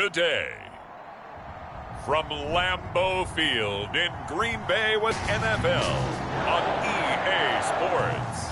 the day. From Lambeau Field in Green Bay with NFL on EA Sports.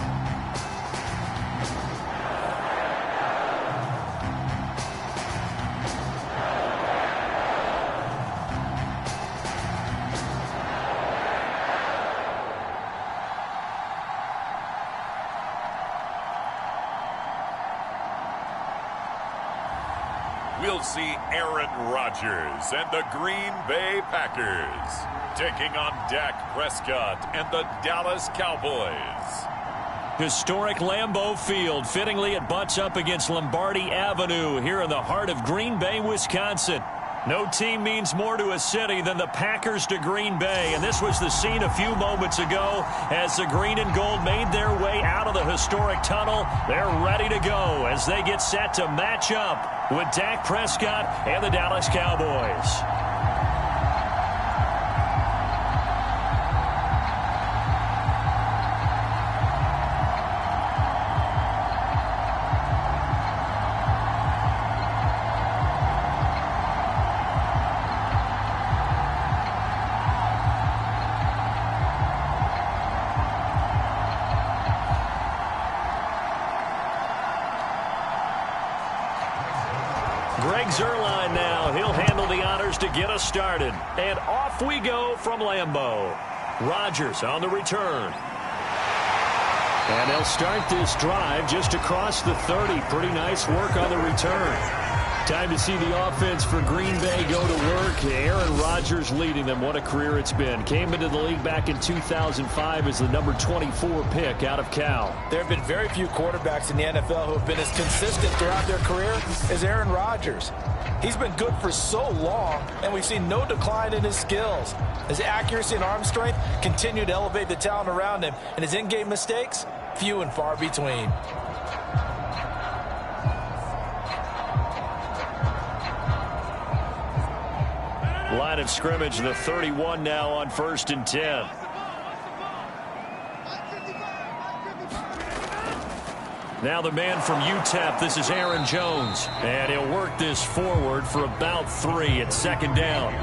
We'll see Aaron Rodgers and the Green Bay Packers taking on Dak Prescott and the Dallas Cowboys. Historic Lambeau Field. Fittingly, it butts up against Lombardi Avenue here in the heart of Green Bay, Wisconsin. No team means more to a city than the Packers to Green Bay, and this was the scene a few moments ago as the green and gold made their way out of the historic tunnel. They're ready to go as they get set to match up with Dak Prescott and the Dallas Cowboys. Zerline now. He'll handle the honors to get us started. And off we go from Lambeau. Rodgers on the return. And they'll start this drive just across the 30. Pretty nice work on the return. Time to see the offense for Green Bay go to work. Aaron Rodgers leading them. What a career it's been. Came into the league back in 2005 as the number 24 pick out of Cal. There have been very few quarterbacks in the NFL who have been as consistent throughout their career as Aaron Rodgers. He's been good for so long, and we've seen no decline in his skills. His accuracy and arm strength continue to elevate the talent around him, and his in-game mistakes, few and far between. Line of scrimmage, the 31 now on 1st and 10. Now the man from UTEP, this is Aaron Jones. And he'll work this forward for about 3 at 2nd down.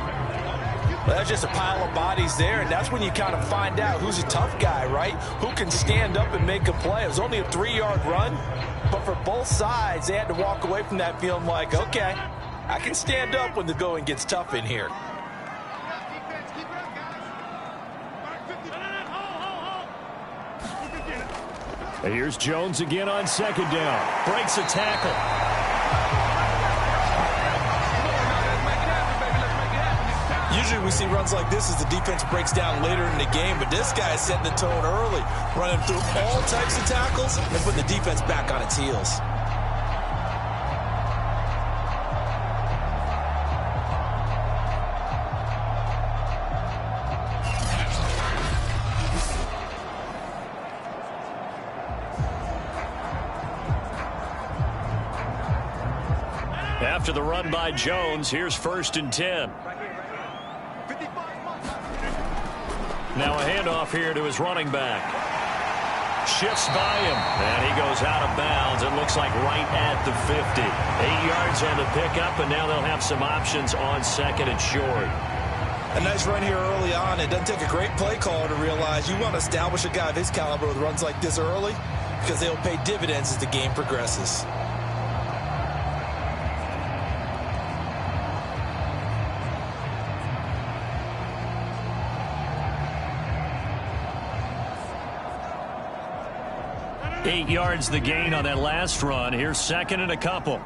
Well, that's just a pile of bodies there, and that's when you kind of find out who's a tough guy, right? Who can stand up and make a play. It was only a 3-yard run, but for both sides, they had to walk away from that feeling like, okay, I can stand up when the going gets tough in here. Here's Jones again on 2nd down. Breaks a tackle. Usually we see runs like this as the defense breaks down later in the game, but this guy is setting the tone early, running through all types of tackles and putting the defense back on its heels. After the run by Jones, here's 1st and 10. Now a handoff here to his running back. Shifts by him, and he goes out of bounds. It looks like right at the 50. 8 yards on the pickup, and now they'll have some options on 2nd and short. A nice run here early on. It doesn't take a great play caller to realize you want to establish a guy of his caliber with runs like this early because they'll pay dividends as the game progresses. Eight yards the gain on that last run. Here's 2nd and a couple.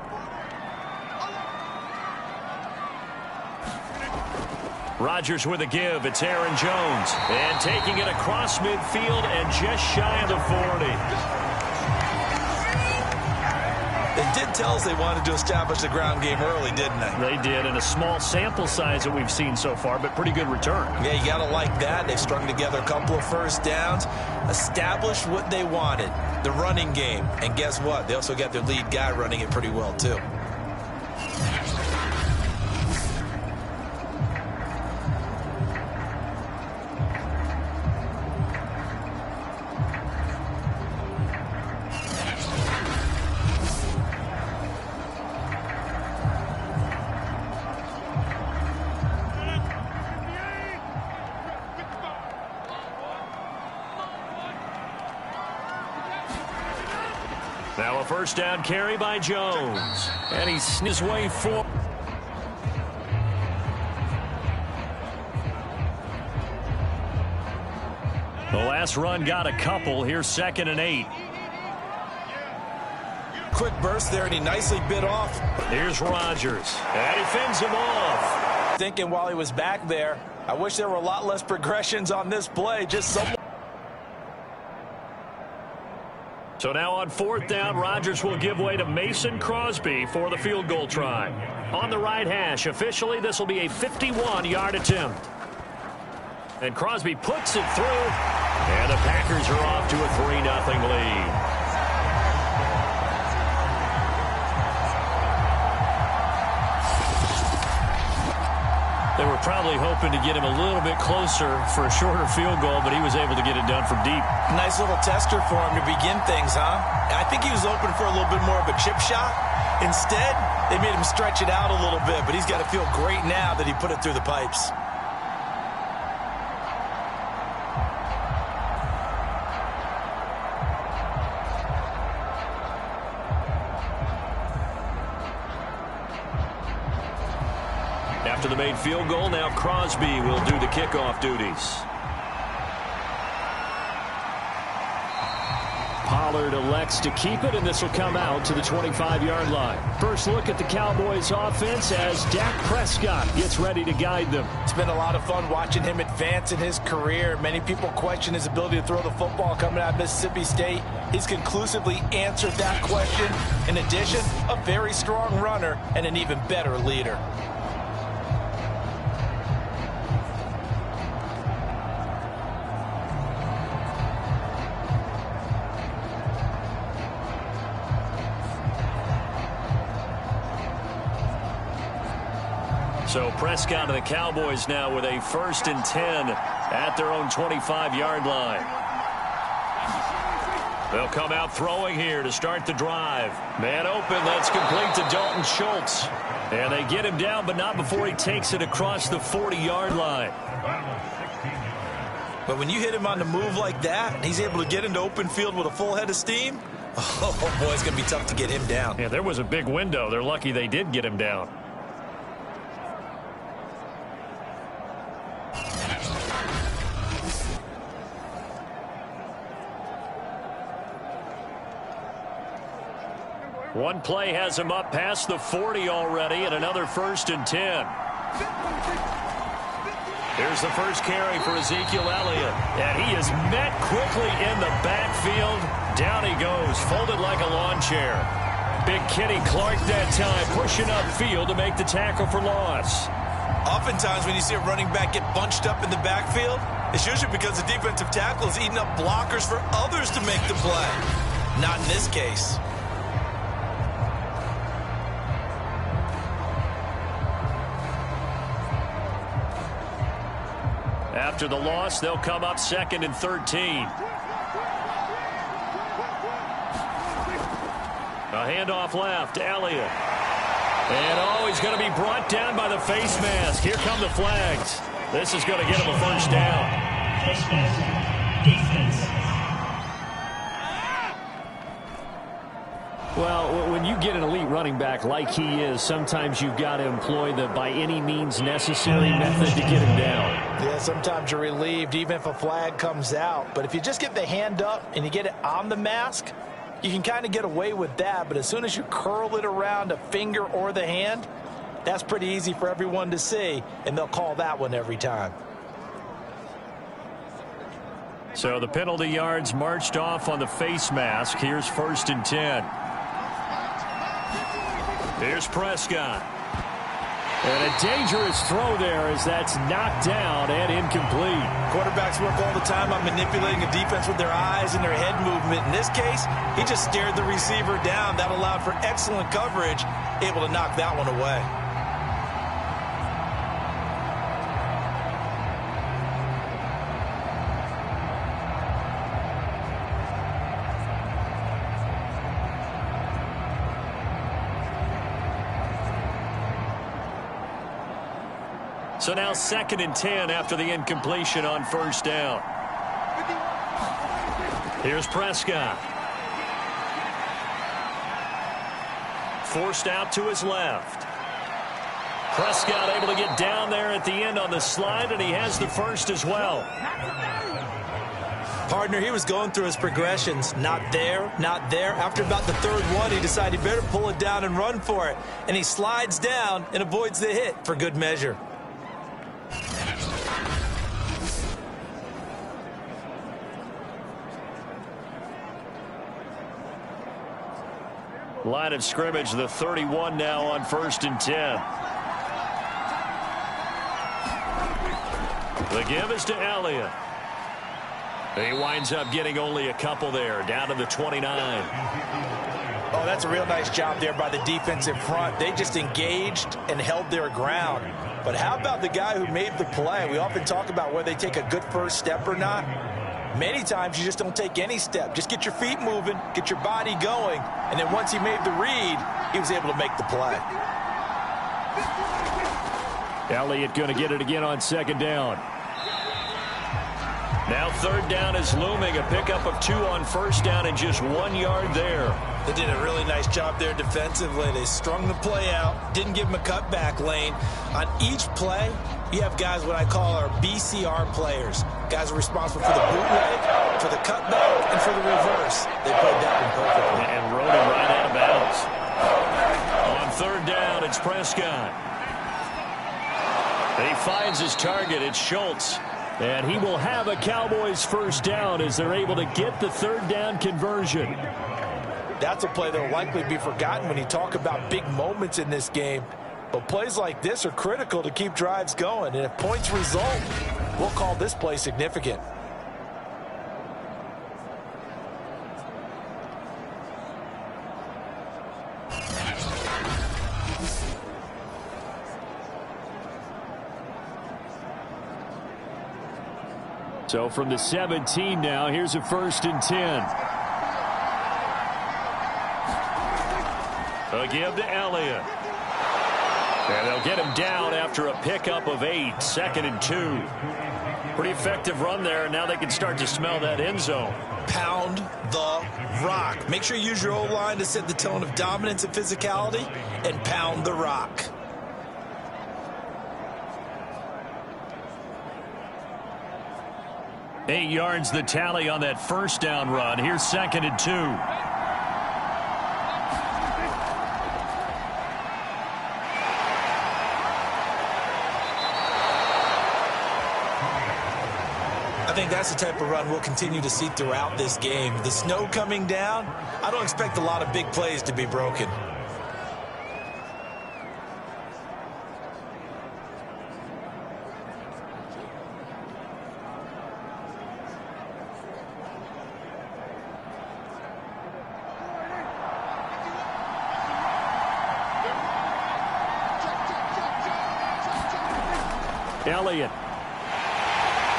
Rodgers with a give. It's Aaron Jones. And taking it across midfield and just shy of the 40. They did tell us they wanted to establish the ground game early, didn't they? They did, in a small sample size that we've seen so far, but pretty good return. Yeah, you got to like that. They strung together a couple of first downs, established what they wanted, the running game. And guess what? They also got their lead guy running it pretty well, too. first down carry by Jones. And he sneaks his way forward. The last run got a couple. Here's 2nd and 8. Quick burst there, and he nicely bit off. Here's Rodgers. And he fends him off. Thinking while he was back there, I wish there were a lot less progressions on this play. Just someone. So now on 4th down, Rodgers will give way to Mason Crosby for the field goal try. On the right hash, officially this will be a 51-yard attempt. And Crosby puts it through, and the Packers are off to a 3-0 lead. They were probably hoping to get him a little bit closer for a shorter field goal, but he was able to get it done from deep. Nice little tester for him to begin things, huh? I think he was open for a little bit more of a chip shot. Instead, they made him stretch it out a little bit, but he's got to feel great now that he put it through the pipes. After the made field goal, now Crosby will do the kickoff duties. Pollard elects to keep it, and this will come out to the 25-yard line. First look at the Cowboys offense as Dak Prescott gets ready to guide them. It's been a lot of fun watching him advance in his career. Many people question his ability to throw the football coming out of Mississippi State. He's conclusively answered that question. In addition, a very strong runner and an even better leader. So Prescott and the Cowboys now with a 1st and 10 at their own 25-yard line. They'll come out throwing here to start the drive. Man open, that's complete to Dalton Schultz. And they get him down, but not before he takes it across the 40-yard line. But when you hit him on the move like that, and he's able to get into open field with a full head of steam, oh boy, it's going to be tough to get him down. Yeah, there was a big window. They're lucky they did get him down. One play has him up past the 40 already, and another 1st and 10. Here's the first carry for Ezekiel Elliott. And he is met quickly in the backfield. Down he goes, folded like a lawn chair. Big Kenny Clark that time, pushing upfield to make the tackle for loss. Oftentimes when you see a running back get bunched up in the backfield, it's usually because the defensive tackle is eating up blockers for others to make the play. Not in this case. After the loss, they'll come up 2nd and 13. A handoff left, Elliott. And he's going to be brought down by the face mask. Here come the flags. This is going to get him a 1st down. Defense. Well, when you get an elite running back like he is, sometimes you've got to employ the by any means necessary method to get him down. Yeah, sometimes you're relieved even if a flag comes out. But if you just get the hand up and you get it on the mask, you can kind of get away with that. But as soon as you curl it around a finger or the hand, that's pretty easy for everyone to see, and they'll call that one every time. So the penalty yards marched off on the face mask. Here's 1st and 10. Here's Prescott. And a dangerous throw there as that's knocked down and incomplete. Quarterbacks work all the time on manipulating a defense with their eyes and their head movement. In this case, he just stared the receiver down. That allowed for excellent coverage, able to knock that one away. So now 2nd and 10 after the incompletion on 1st down. Here's Prescott. forced out to his left. Prescott able to get down there at the end on the slide, and he has the first as well. Partner, he was going through his progressions. Not there, not there. After about the third one, he decided he better pull it down and run for it. And he slides down and avoids the hit for good measure. Line of scrimmage, the 31 now on 1st and 10. The give is to Elliott. He winds up getting only a couple there, down to the 29. Oh, that's a real nice job there by the defensive front. They just engaged and held their ground. But how about the guy who made the play? We often talk about whether they take a good first step or not. Many times you just don't take any step. Just get your feet moving, get your body going, and then once he made the read, he was able to make the play. Elliott going to get it again on 2nd down. Now 3rd down is looming. A pickup of 2 on 1st down and just 1 yard there. They did a really nice job there defensively. They strung the play out, didn't give him a cutback lane. On each play, you have guys what I call our BCR players. Guys are responsible for the bootleg, for the cutback, and for the reverse. They played that one perfectly. And rode him right out of bounds. On 3rd down, it's Prescott. He finds his target. It's Schultz. And he will have a Cowboys first down as they're able to get the 3rd down conversion. That's a play that will likely be forgotten when you talk about big moments in this game. But plays like this are critical to keep drives going. And if points result, we'll call this play significant. So from the 17 now, here's a 1st and 10. A give to Elliott. And they'll get him down after a pickup of 8, 2nd and 2. Pretty effective run there, and now they can start to smell that end zone. Pound the rock. Make sure you use your O-line to set the tone of dominance and physicality, and pound the rock. Eight yards the tally on that 1st down run. Here's 2nd and 2. I think that's the type of run we'll continue to see throughout this game. The snow coming down, I don't expect a lot of big plays to be broken. Elliott.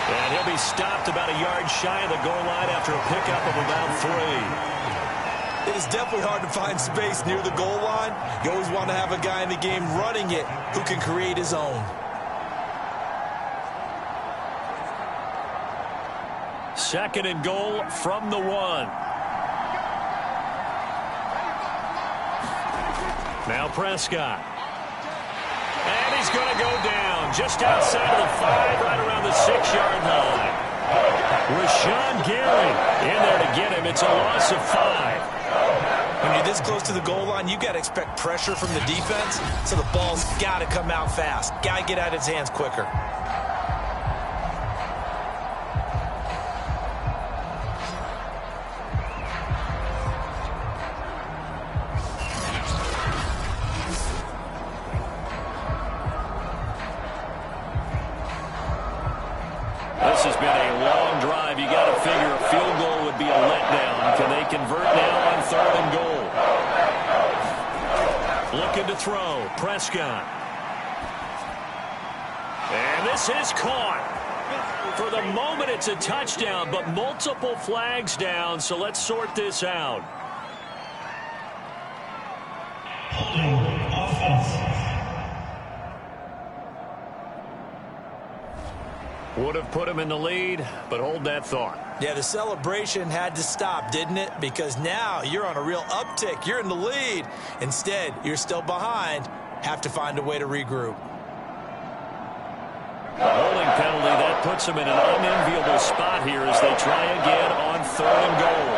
And he'll be stopped about a yard shy of the goal line after a pickup of about 3. It is definitely hard to find space near the goal line. You always want to have a guy in the game running it who can create his own. 2nd and goal from the 1. Now Prescott. And he's going to go down just outside of the 5, right around the 6-yard line. Rashawn Gary in there to get him. It's a loss of 5. When you're this close to the goal line, you got to expect pressure from the defense, so the ball's got to come out fast. Got to get out of his hands quicker. This has been a long drive. You got to figure a field goal would be a letdown. Can they convert now on 3rd and goal? Looking to throw. Prescott. And this is caught. For the moment, it's a touchdown, but multiple flags down, so let's sort this out. Would have put him in the lead, but hold that thought. Yeah, the celebration had to stop, didn't it? Because now you're on a real uptick. You're in the lead. Instead, you're still behind. Have to find a way to regroup. A holding penalty, that puts him in an unenviable spot here as they try again on 3rd and goal.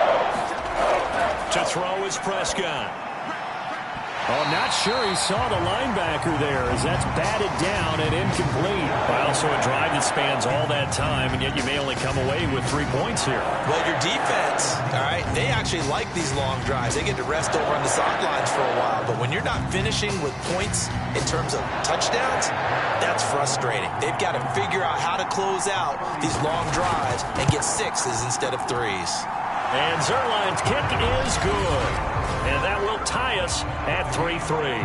To throw is Prescott. Oh, not sure he saw the linebacker there as that's batted down and incomplete. Well, so a drive that spans all that time, and yet you may only come away with 3 points here. Well, your defense, all right, they actually like these long drives. They get to rest over on the sidelines for a while. But when you're not finishing with points in terms of touchdowns, that's frustrating. They've got to figure out how to close out these long drives and get 6s instead of 3s. And Zuerlein's kick is good. And that will tie us at 3-3.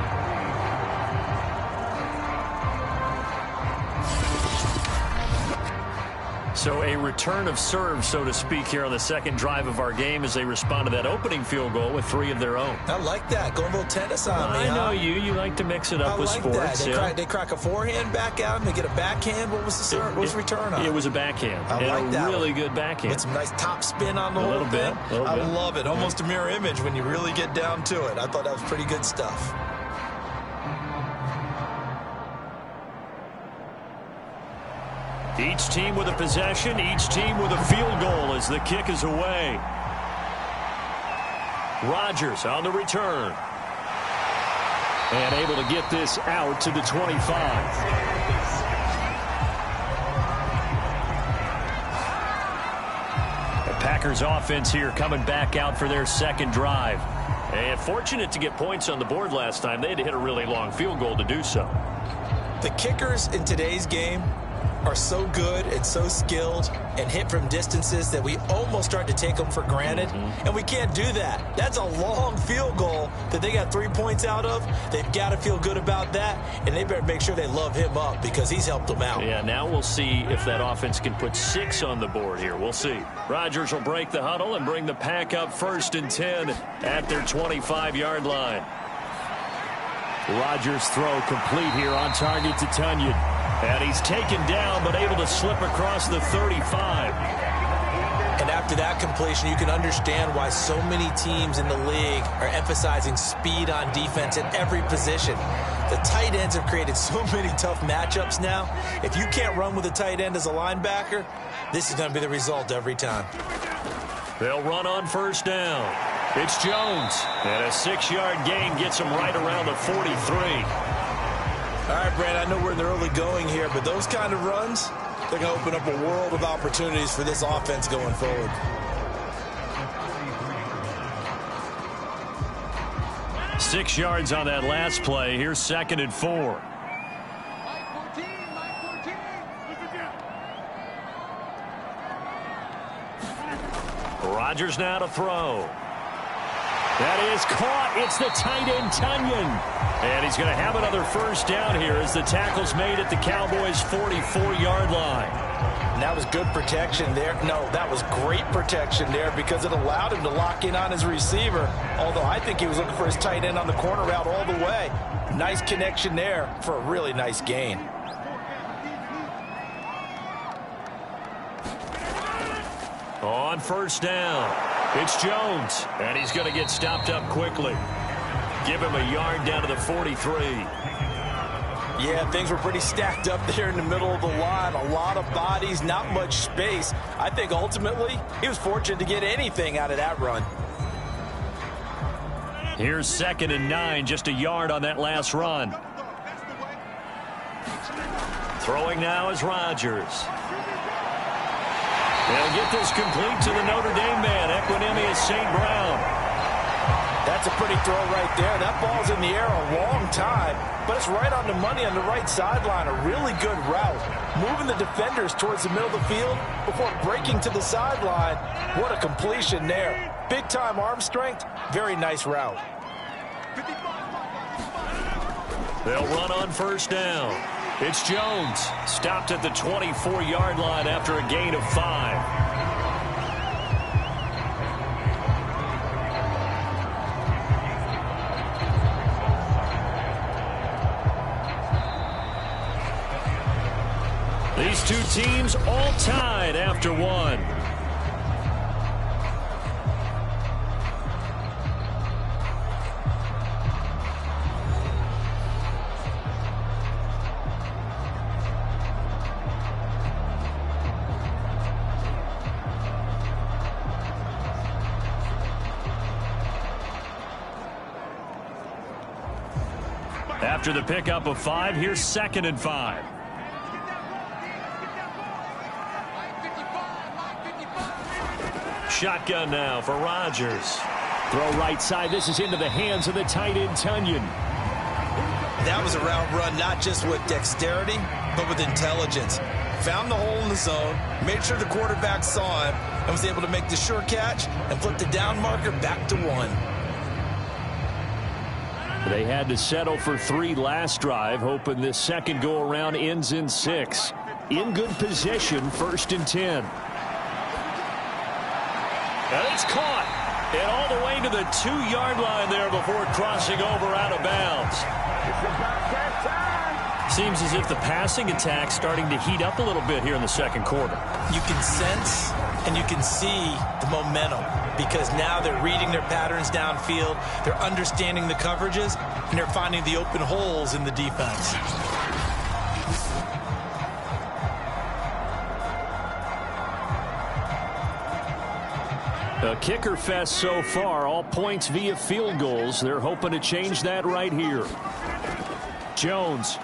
So a return of serve, so to speak, here on the second drive of our game as they respond to that opening field goal with 3 of their own. I like that. Going a little tennis on me, I know you like to mix it up with sports. That. They crack a forehand back out and they get a backhand. What was the serve? What was the return on? It was a backhand. I like that. Really good backhand. With some nice top spin on the whole thing. I love it. Almost a mirror image when you really get down to it. I thought that was pretty good stuff. Each team with a possession, each team with a field goal as the kick is away. Rodgers on the return. And able to get this out to the 25. The Packers offense here coming back out for their second drive. And fortunate to get points on the board last time. They had to hit a really long field goal to do so. The kickers in today's game are so good and so skilled and hit from distances that we almost start to take them for granted. And we can't do that. That's a long field goal that they got 3 points out of. They've got to feel good about that, and they better make sure they love him up because he's helped them out. Yeah, now we'll see if that offense can put 6 on the board here. We'll see. Rodgers will break the huddle and bring the Pack up 1st and 10 at their 25-yard line. Rodgers' throw complete here on target to Tunyon. And he's taken down, but able to slip across the 35. And after that completion, you can understand why so many teams in the league are emphasizing speed on defense at every position. The tight ends have created so many tough matchups now. If you can't run with a tight end as a linebacker, this is going to be the result every time. They'll run on 1st down. It's Jones. And a 6-yard gain gets him right around the 43. All right, Brad, I know we're in the early going here, but those kind of runs, they're going to open up a world of opportunities for this offense going forward. Six yards on that last play. Here's 2nd and 4. Rodgers now to throw. That is caught. It's the tight end, Tunyon. And he's going to have another 1st down here as the tackle's made at the Cowboys' 44-yard line. And that was good protection there. No, that was great protection there because it allowed him to lock in on his receiver, although I think he was looking for his tight end on the corner route all the way. Nice connection there for a really nice gain. On 1st down, it's Jones, and he's going to get stopped up quickly. Give him a yard down to the 43. Yeah, things were pretty stacked up there in the middle of the line. A lot of bodies, not much space. I think ultimately he was fortunate to get anything out of that run. Here's 2nd and 9, just a yard on that last run. Throwing now is Rodgers. They'll get this complete to the Notre Dame man, Equanimeous St. Brown. That's a pretty throw right there. That ball's in the air a long time, but it's right on the money on the right sideline. A really good route. Moving the defenders towards the middle of the field before breaking to the sideline. What a completion there. Big-time arm strength. Very nice route. They'll run on 1st down. It's Jones, stopped at the 24-yard line after a gain of 5. These two teams all tied after one. After the pickup of 5, here's 2nd and 5. Shotgun now for Rodgers. Throw right side. This is into the hands of the tight end, Tunyon. That was a route run, not just with dexterity, but with intelligence. Found the hole in the zone, made sure the quarterback saw him, and was able to make the sure catch and flip the down marker back to 1. They had to settle for 3 last drive, hoping this second go-around ends in 6. In good position, 1st and 10. And it's caught. And all the way to the 2-yard line there before crossing over out of bounds. Seems as if the passing attack's starting to heat up a little bit here in the second quarter. You can sense and you can see the momentum because now they're reading their patterns downfield, they're understanding the coverages, and they're finding the open holes in the defense. A kicker fest so far, all points via field goals. They're hoping to change that right here. Jones.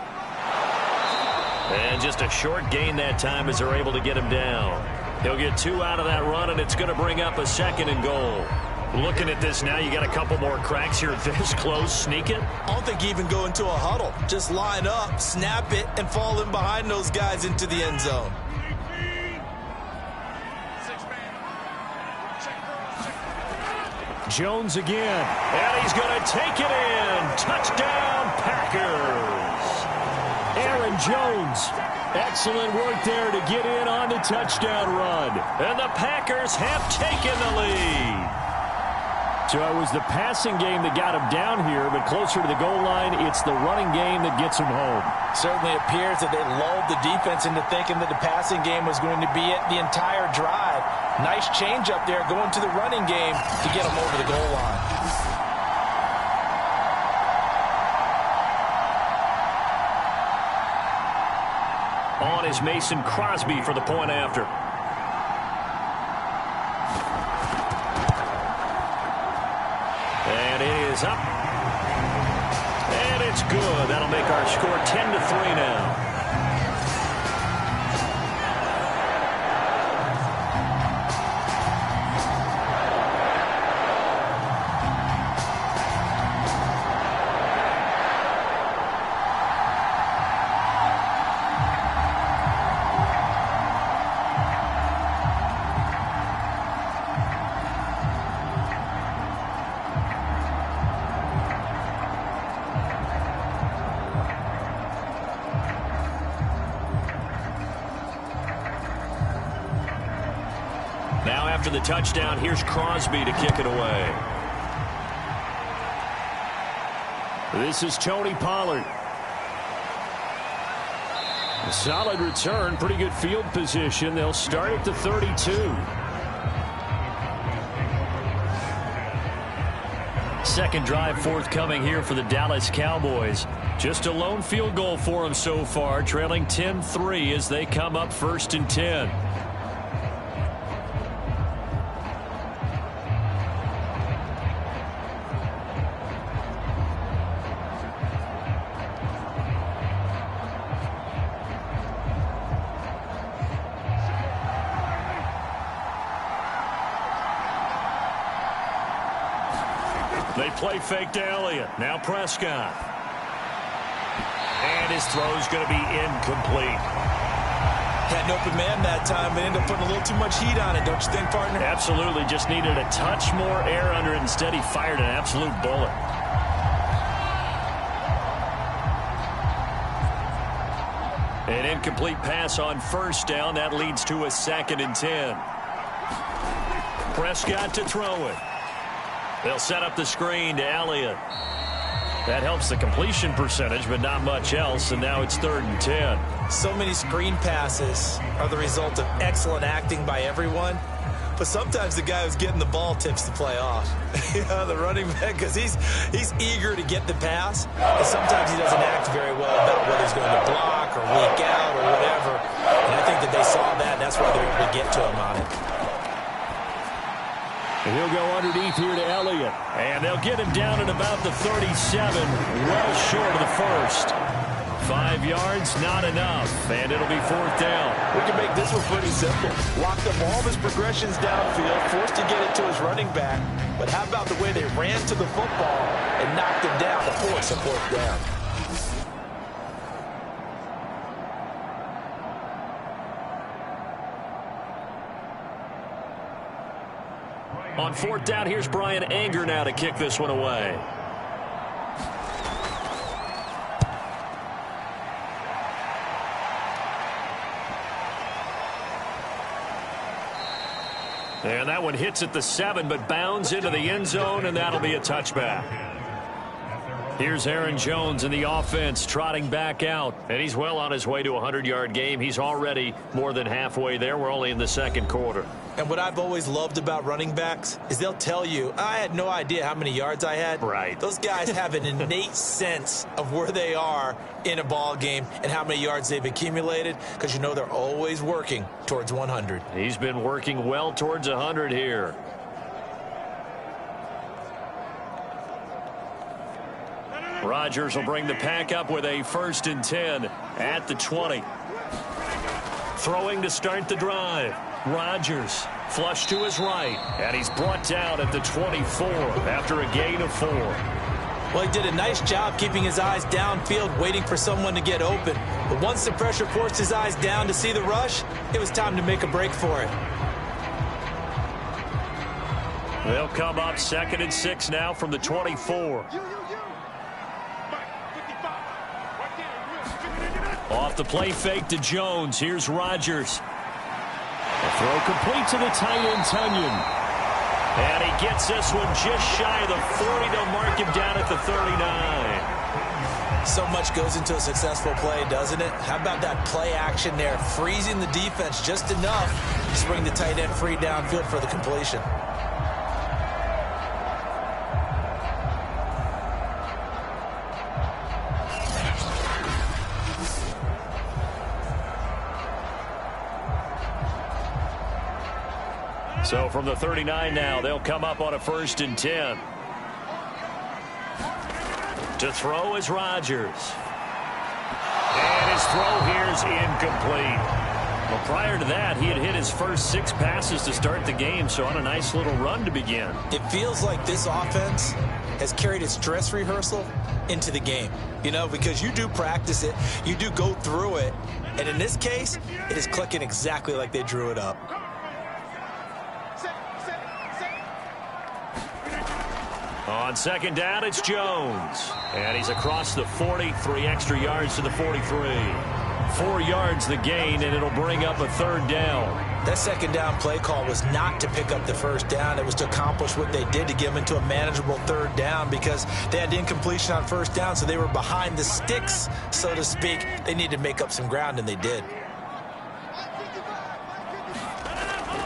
And just a short gain that time as they're able to get him down. He'll get 2 out of that run, and it's going to bring up a 2nd and goal. Looking at this now, you got a couple more cracks here this close. Sneak it. I don't think you even go into a huddle. Just line up, snap it, and fall in behind those guys into the end zone. Jones again, and he's going to take it in. Touchdown, Packers. Aaron Jones. Excellent work there to get in on the touchdown run. And the Packers have taken the lead. So it was the passing game that got him down here, but closer to the goal line, it's the running game that gets him home. Certainly appears that they lulled the defense into thinking that the passing game was going to be it the entire drive. Nice change up there going to the running game to get him over the goal line. On is Mason Crosby for the point after. And it is up. And it's good. That'll make our score 10-3 now. After the touchdown, here's Crosby to kick it away. This is Tony Pollard. A solid return, pretty good field position. They'll start at the 32. Second drive forthcoming here for the Dallas Cowboys. Just a lone field goal for them so far, trailing 10-3 as they come up 1st and 10. They play fake to Elliott. Now Prescott. And his throw's going to be incomplete. Had an open man that time, but ended up putting a little too much heat on it, don't you think, partner? Absolutely. Just needed a touch more air under it. Instead, he fired an absolute bullet. An incomplete pass on 1st down. That leads to a 2nd and 10. Prescott to throw it. They'll set up the screen to Elliott. That helps the completion percentage, but not much else, and now it's 3rd and 10. So many screen passes are the result of excellent acting by everyone, but sometimes the guy who's getting the ball tips the play off. The running back, because he's eager to get the pass, and sometimes he doesn't act very well about whether he's going to block or leak out or whatever, and I think that they saw that, and that's why they're able to get to him on it. And he'll go underneath here to Elliott. And they'll get him down at about the 37, well short of the first. 5 yards, not enough, and it'll be 4th down. We can make this one pretty simple. Locked up all of his progressions downfield, forced to get it to his running back. But how about the way they ran to the football and knocked him down to force a 4th down? On 4th down, here's Brian Anger now to kick this one away. And that one hits at the 7, but bounds into the end zone, and that'll be a touchback. Here's Aaron Jones in the offense, trotting back out. And he's well on his way to a 100-yard game. He's already more than halfway there. We're only in the 2nd quarter. And what I've always loved about running backs is they'll tell you, I had no idea how many yards I had. Right. Those guys have an innate sense of where they are in a ball game and how many yards they've accumulated, because you know they're always working towards 100. He's been working well towards 100 here. Rodgers will bring the pack up with a 1st and 10 at the 20. Throwing to start the drive. Rodgers flush to his right, and he's brought down at the 24 after a gain of 4. Well, he did a nice job keeping his eyes downfield, waiting for someone to get open. But once the pressure forced his eyes down to see the rush, it was time to make a break for it. They'll come up 2nd and 6 now from the 24. Off the play fake to Jones. Here's Rodgers. A throw complete to the tight end, Tunyon. And he gets this one just shy of the 40. They'll mark him down at the 39. So much goes into a successful play, doesn't it? How about that play action there, freezing the defense just enough to bring the tight end free downfield for the completion. So from the 39 now, they'll come up on a 1st and 10. To throw is Rodgers. And his throw here is incomplete. Well, prior to that, he had hit his first 6 passes to start the game, so on a nice little run to begin. It feels like this offense has carried its dress rehearsal into the game. You know, because you do practice it, you do go through it, and in this case, it is clicking exactly like they drew it up. On 2nd down, it's Jones. And he's across the 40, 3 extra yards to the 43. 4 yards the gain, and it'll bring up a 3rd down. That 2nd down play call was not to pick up the 1st down. It was to accomplish what they did, to get them into a manageable 3rd down, because they had incompletion on 1st down, so they were behind the sticks, so to speak. They needed to make up some ground, and they did.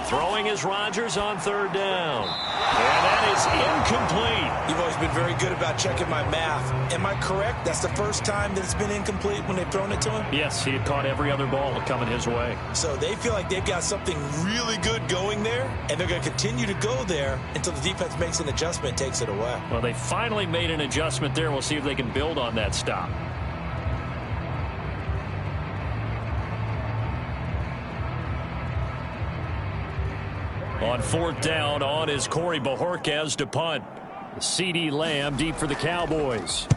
Throwing is Rodgers on 3rd down. And that is incomplete. You've always been very good about checking my math. Am I correct? That's the first time that it's been incomplete when they've thrown it to him? Yes, he had caught every other ball coming his way. So they feel like they've got something really good going there, and they're going to continue to go there until the defense makes an adjustment and takes it away. Well, they finally made an adjustment there. We'll see if they can build on that stop. On 4th down, on is Corey Bojorquez to punt. CeeDee Lamb deep for the Cowboys.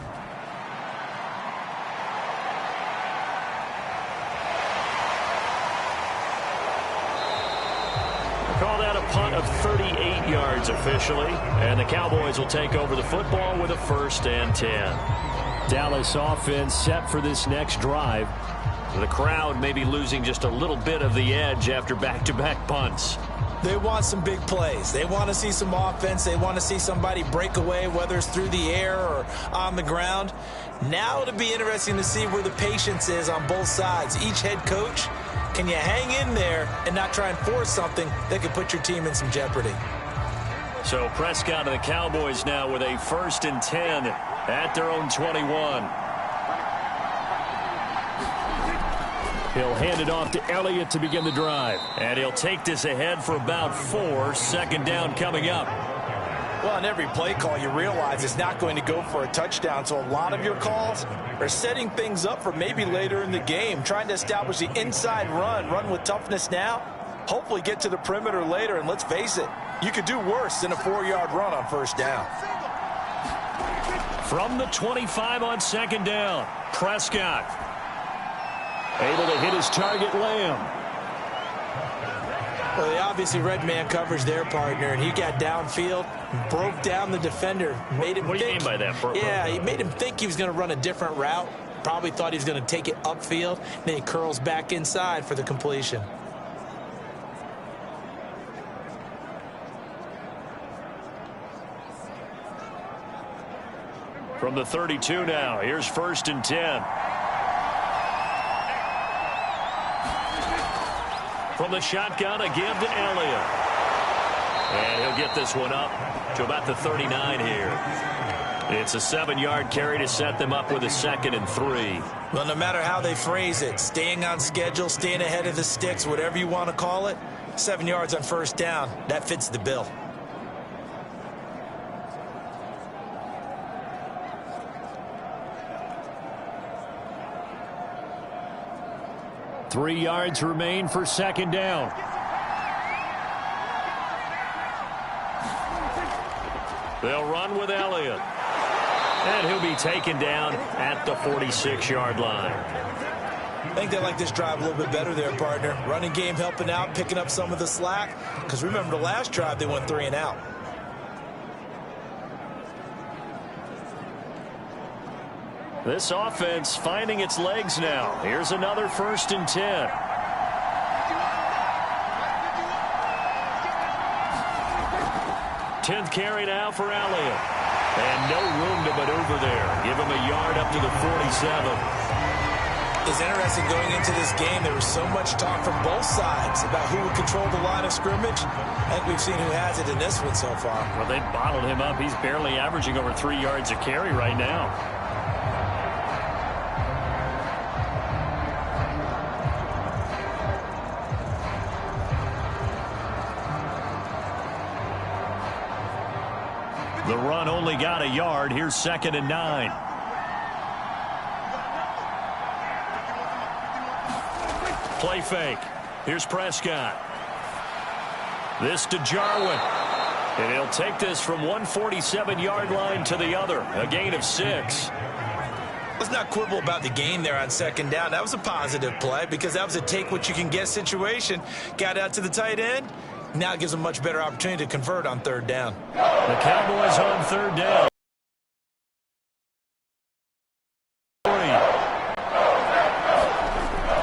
Call that a punt of 38 yards officially. And the Cowboys will take over the football with a 1st and 10. Dallas offense set for this next drive. The crowd may be losing just a little bit of the edge after back-to-back punts. They want some big plays. They want to see some offense. They want to see somebody break away, whether it's through the air or on the ground. Now it'll be interesting to see where the patience is on both sides. Each head coach, can you hang in there and not try and force something that could put your team in some jeopardy? So Prescott and the Cowboys now with a 1st and 10 at their own 21. He'll hand it off to Elliott to begin the drive. And he'll take this ahead for about 4. 2nd down coming up. Well, on every play call, you realize it's not going to go for a touchdown. So a lot of your calls are setting things up for maybe later in the game, trying to establish the inside run with toughness now, hopefully get to the perimeter later. And let's face it, you could do worse than a 4-yard run on 1st down. From the 25 on 2nd down, Prescott able to hit his target, Lamb. Well, they obviously read man coverage their partner, and he got downfield, broke down the defender, made him What do you think, mean by that? Yeah, he made him think he was going to run a different route. Probably thought he was going to take it upfield. Then he curls back inside for the completion. From the 32 now, here's 1st and 10. From the shotgun, a give to Elliott. And he'll get this one up to about the 39 here. It's a 7-yard carry to set them up with a 2nd and 3. Well, no matter how they phrase it, staying on schedule, staying ahead of the sticks, whatever you want to call it, 7 yards on 1st down, that fits the bill. Three yards remain for 2nd down. They'll run with Elliott. And he'll be taken down at the 46-yard line. I think they like this drive a little bit better there, partner. Running game helping out, picking up some of the slack. Because remember the last drive, they went 3 and out. This offense finding its legs now. Here's another 1st and 10. Tenth carry now for Elliott. And no room to maneuver there. Give him a yard up to the 47. It's interesting going into this game. There was so much talk from both sides about who would control the line of scrimmage. I think we've seen who has it in this one so far. Well, they bottled him up. He's barely averaging over 3 yards a carry right now. The run only got a yard. Here's 2nd and 9. Play fake. Here's Prescott. This to Jarwin. And he'll take this from 147-yard line to the other. A gain of 6. Let's not quibble about the gain there on 2nd down. That was a positive play because that was a take-what-you-can-get situation. Got out to the tight end. Now it gives them a much better opportunity to convert on 3rd down. The Cowboys on 3rd down.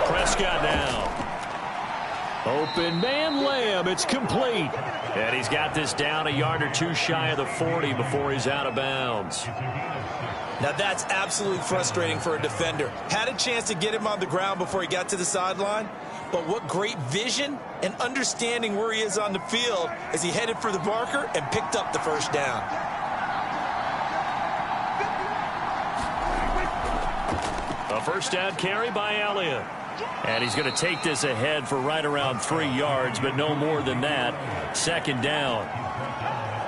Prescott now. Open man Lamb. It's complete. And he's got this down a yard or 2 shy of the 40 before he's out of bounds. Now that's absolutely frustrating for a defender. Had a chance to get him on the ground before he got to the sideline. But what great vision and understanding where he is on the field as he headed for the marker and picked up the 1st down. A 1st down carry by Elliott. And he's going to take this ahead for right around 3 yards, but no more than that. 2nd down.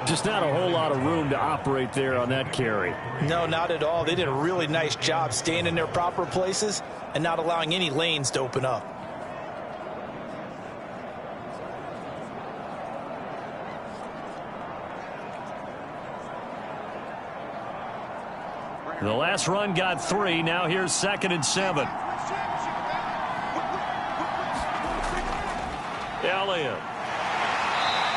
Just not a whole lot of room to operate there on that carry. No, not at all. They did a really nice job staying in their proper places and not allowing any lanes to open up. The last run got 3. Now here's 2nd and 7. Elliott.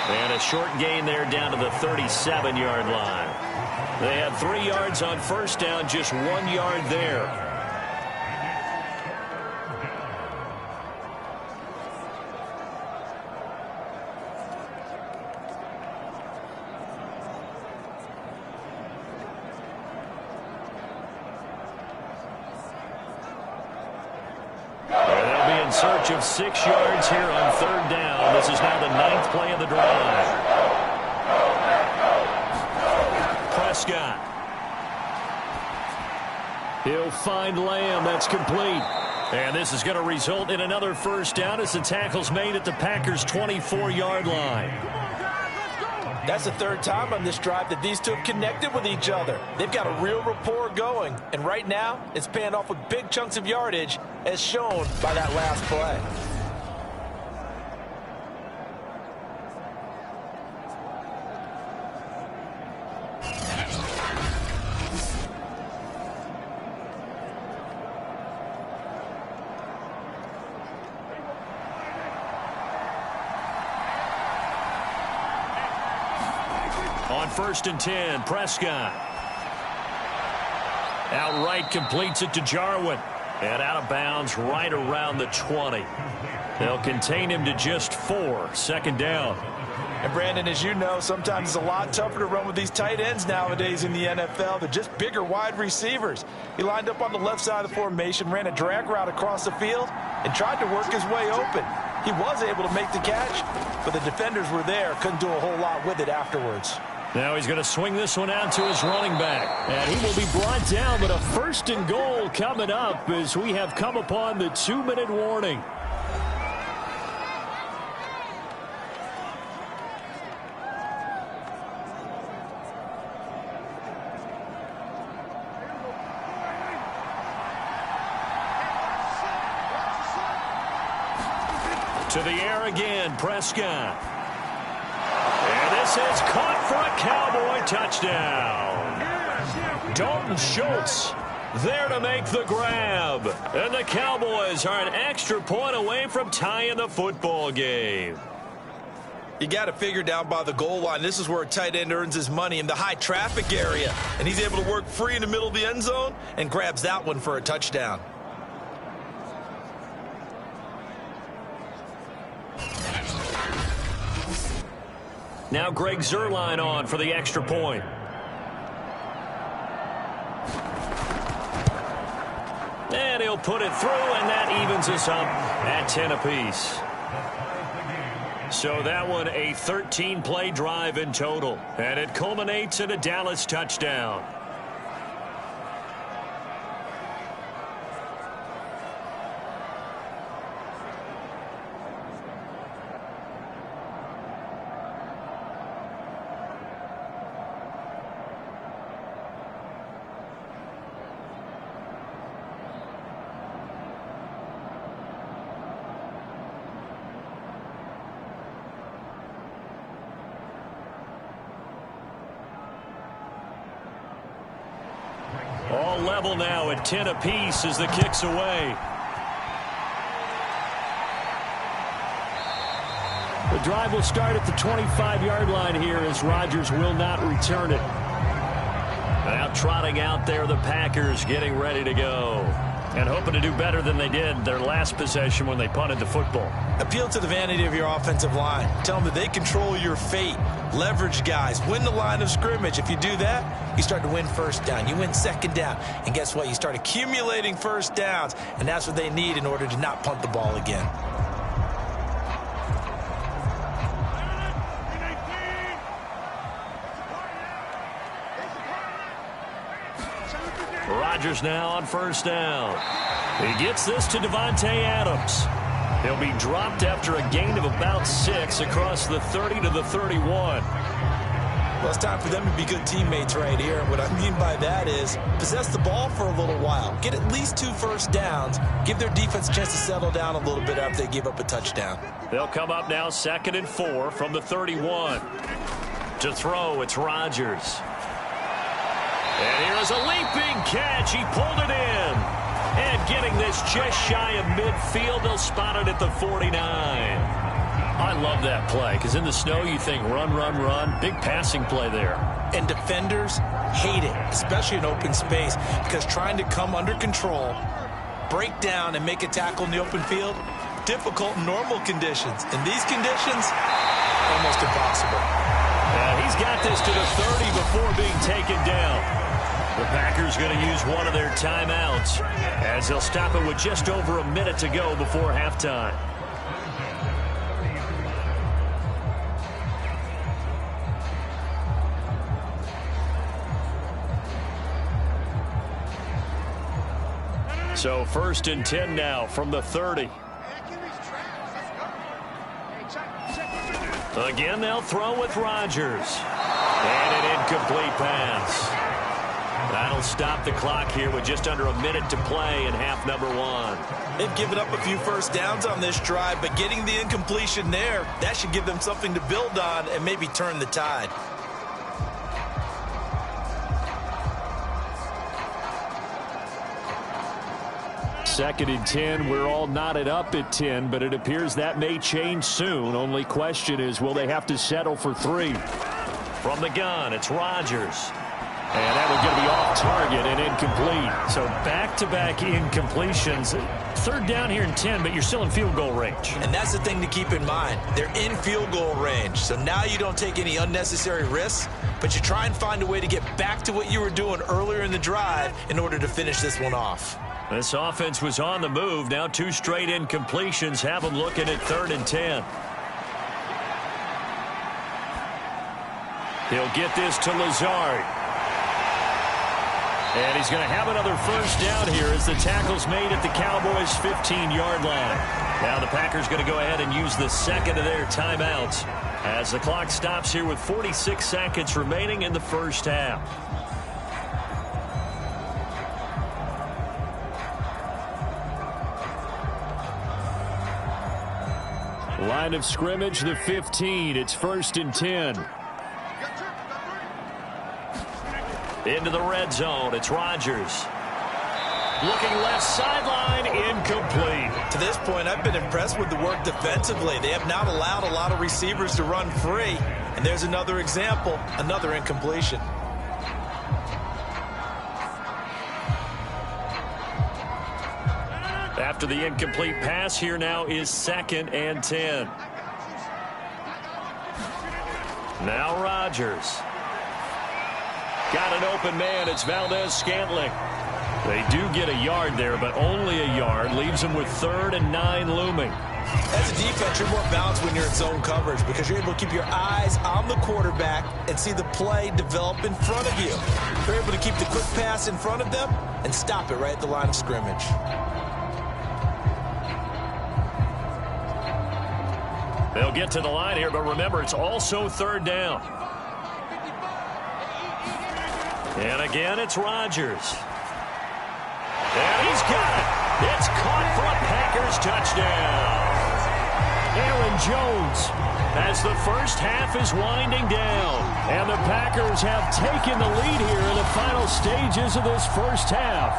And a short gain there down to the 37-yard line. They had 3 yards on 1st down, just 1 yard there. in search of 6 yards here on 3rd down. This is now the 9th play of the drive. Prescott. He'll find Lamb. That's complete. And this is going to result in another 1st down as the tackle's made at the Packers' 24-yard line. That's the 3rd time on this drive that these two have connected with each other. They've got a real rapport going. And right now, it's paying off with big chunks of yardage, as shown by that last play. On 1st and 10, Prescott. Outright completes it to Jarwin. And out of bounds right around the 20. They'll contain him to just 4. 2nd down. And Brandon, as you know, sometimes it's a lot tougher to run with these tight ends nowadays in the NFL. They're just bigger wide receivers. He lined up on the left side of the formation, ran a drag route across the field, and tried to work his way open. He was able to make the catch, but the defenders were there, couldn't do a whole lot with it afterwards. Now he's going to swing this one out to his running back. And he will be brought down, but a 1st and goal coming up as we have come upon the 2-minute warning. To the air again, Prescott. And this is caught for a Cowboy touchdown. Dalton Schultz there to make the grab. And the Cowboys are an extra point away from tying the football game. You got to figure down by the goal line. This is where a tight end earns his money, in the high traffic area. And he's able to work free in the middle of the end zone and grabs that one for a touchdown. Now Greg Zuerlein on for the extra point. And he'll put it through, and that evens us up at 10 apiece. So that one a 13-play drive in total, and it culminates in a Dallas touchdown. All level now at 10 apiece as the kick's away. The drive will start at the 25-yard line here as Rodgers will not return it. Now trotting out there, the Packers getting ready to go. And hoping to do better than they did their last possession when they punted the football. Appeal to the vanity of your offensive line. Tell them that they control your fate. Leverage guys. Win the line of scrimmage. If you do that, you start to win 1st down. You win 2nd down. And guess what? You start accumulating 1st downs. And that's what they need in order to not punt the ball again. Rodgers now on 1st down. He gets this to Devontae Adams. He'll be dropped after a gain of about 6 across the 30 to the 31. Well, it's time for them to be good teammates right here. What I mean by that is possess the ball for a little while. Get at least 2 1st downs. Give their defense a chance to settle down a little bit after they give up a touchdown. They'll come up now 2nd and 4 from the 31. To throw, it's Rodgers. And here's a leaping catch. He pulled it in. And getting this just shy of midfield, they'll spot it at the 49. I love that play because in the snow you think run, run, run. Big passing play there. And defenders hate it, especially in open space, because trying to come under control, break down, and make a tackle in the open field, difficult in normal conditions. In these conditions, almost impossible. And he's got this to the 30 before being taken down. The Packers going to use one of their timeouts as they'll stop it with just over a minute to go before halftime. So 1st and 10 now from the 30. Again, they'll throw with Rodgers. And an incomplete pass. That'll stop the clock here with just under a minute to play in half number 1. They've given up a few first downs on this drive, but getting the incompletion there, that should give them something to build on and maybe turn the tide. Second and 10, we're all knotted up at 10, but it appears that may change soon. Only question is, will they have to settle for 3? From the gun, it's Rodgers. And that one's going to be off target and incomplete. So back-to-back incompletions. 3rd down here in 10, but you're still in field goal range. And that's the thing to keep in mind. They're in field goal range. So now you don't take any unnecessary risks, but you try and find a way to get back to what you were doing earlier in the drive in order to finish this one off. This offense was on the move. Now 2 straight incompletions have them looking at 3rd and 10. He'll get this to Lazard. And he's going to have another first down here as the tackle's made at the Cowboys' 15-yard line. Now the Packers going to go ahead and use the second of their timeouts as the clock stops here with 46 seconds remaining in the first half. Line of scrimmage, the 15. It's 1st and 10. Into the red zone. It's Rodgers. Looking left sideline, incomplete. To this point, I've been impressed with the work defensively. They have not allowed a lot of receivers to run free. And there's another example, another incompletion. After the incomplete pass, here now is 2nd and 10. Now Rodgers. Got an open man. It's Valdez-Scantling. They do get a yard there, but only a yard. Leaves them with 3rd and 9 looming. As a defense, you're more balanced when you're in zone coverage because you're able to keep your eyes on the quarterback and see the play develop in front of you. You're able to keep the quick pass in front of them and stop it right at the line of scrimmage. They'll get to the line here, but remember, it's also 3rd down. And again, it's Rodgers. And he's got it. It's caught for a Packers touchdown. Aaron Jones, as the first half is winding down. And the Packers have taken the lead here in the final stages of this first half.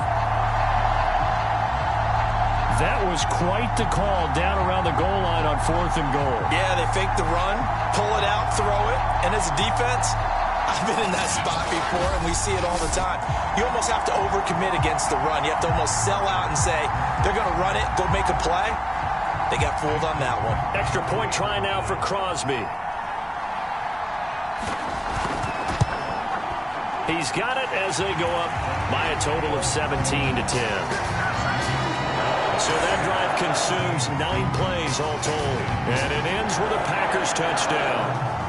That was quite the call down around the goal line on 4th and goal. Yeah, they fake the run, pull it out, throw it. And as a defense, I've been in that spot before, and we see it all the time. You almost have to overcommit against the run. You have to almost sell out and say, they're going to run it, go make a play. They got fooled on that one. Extra point try now for Crosby. He's got it as they go up by a total of 17 to 10. So that drive consumes 9 plays all told. And it ends with a Packers touchdown.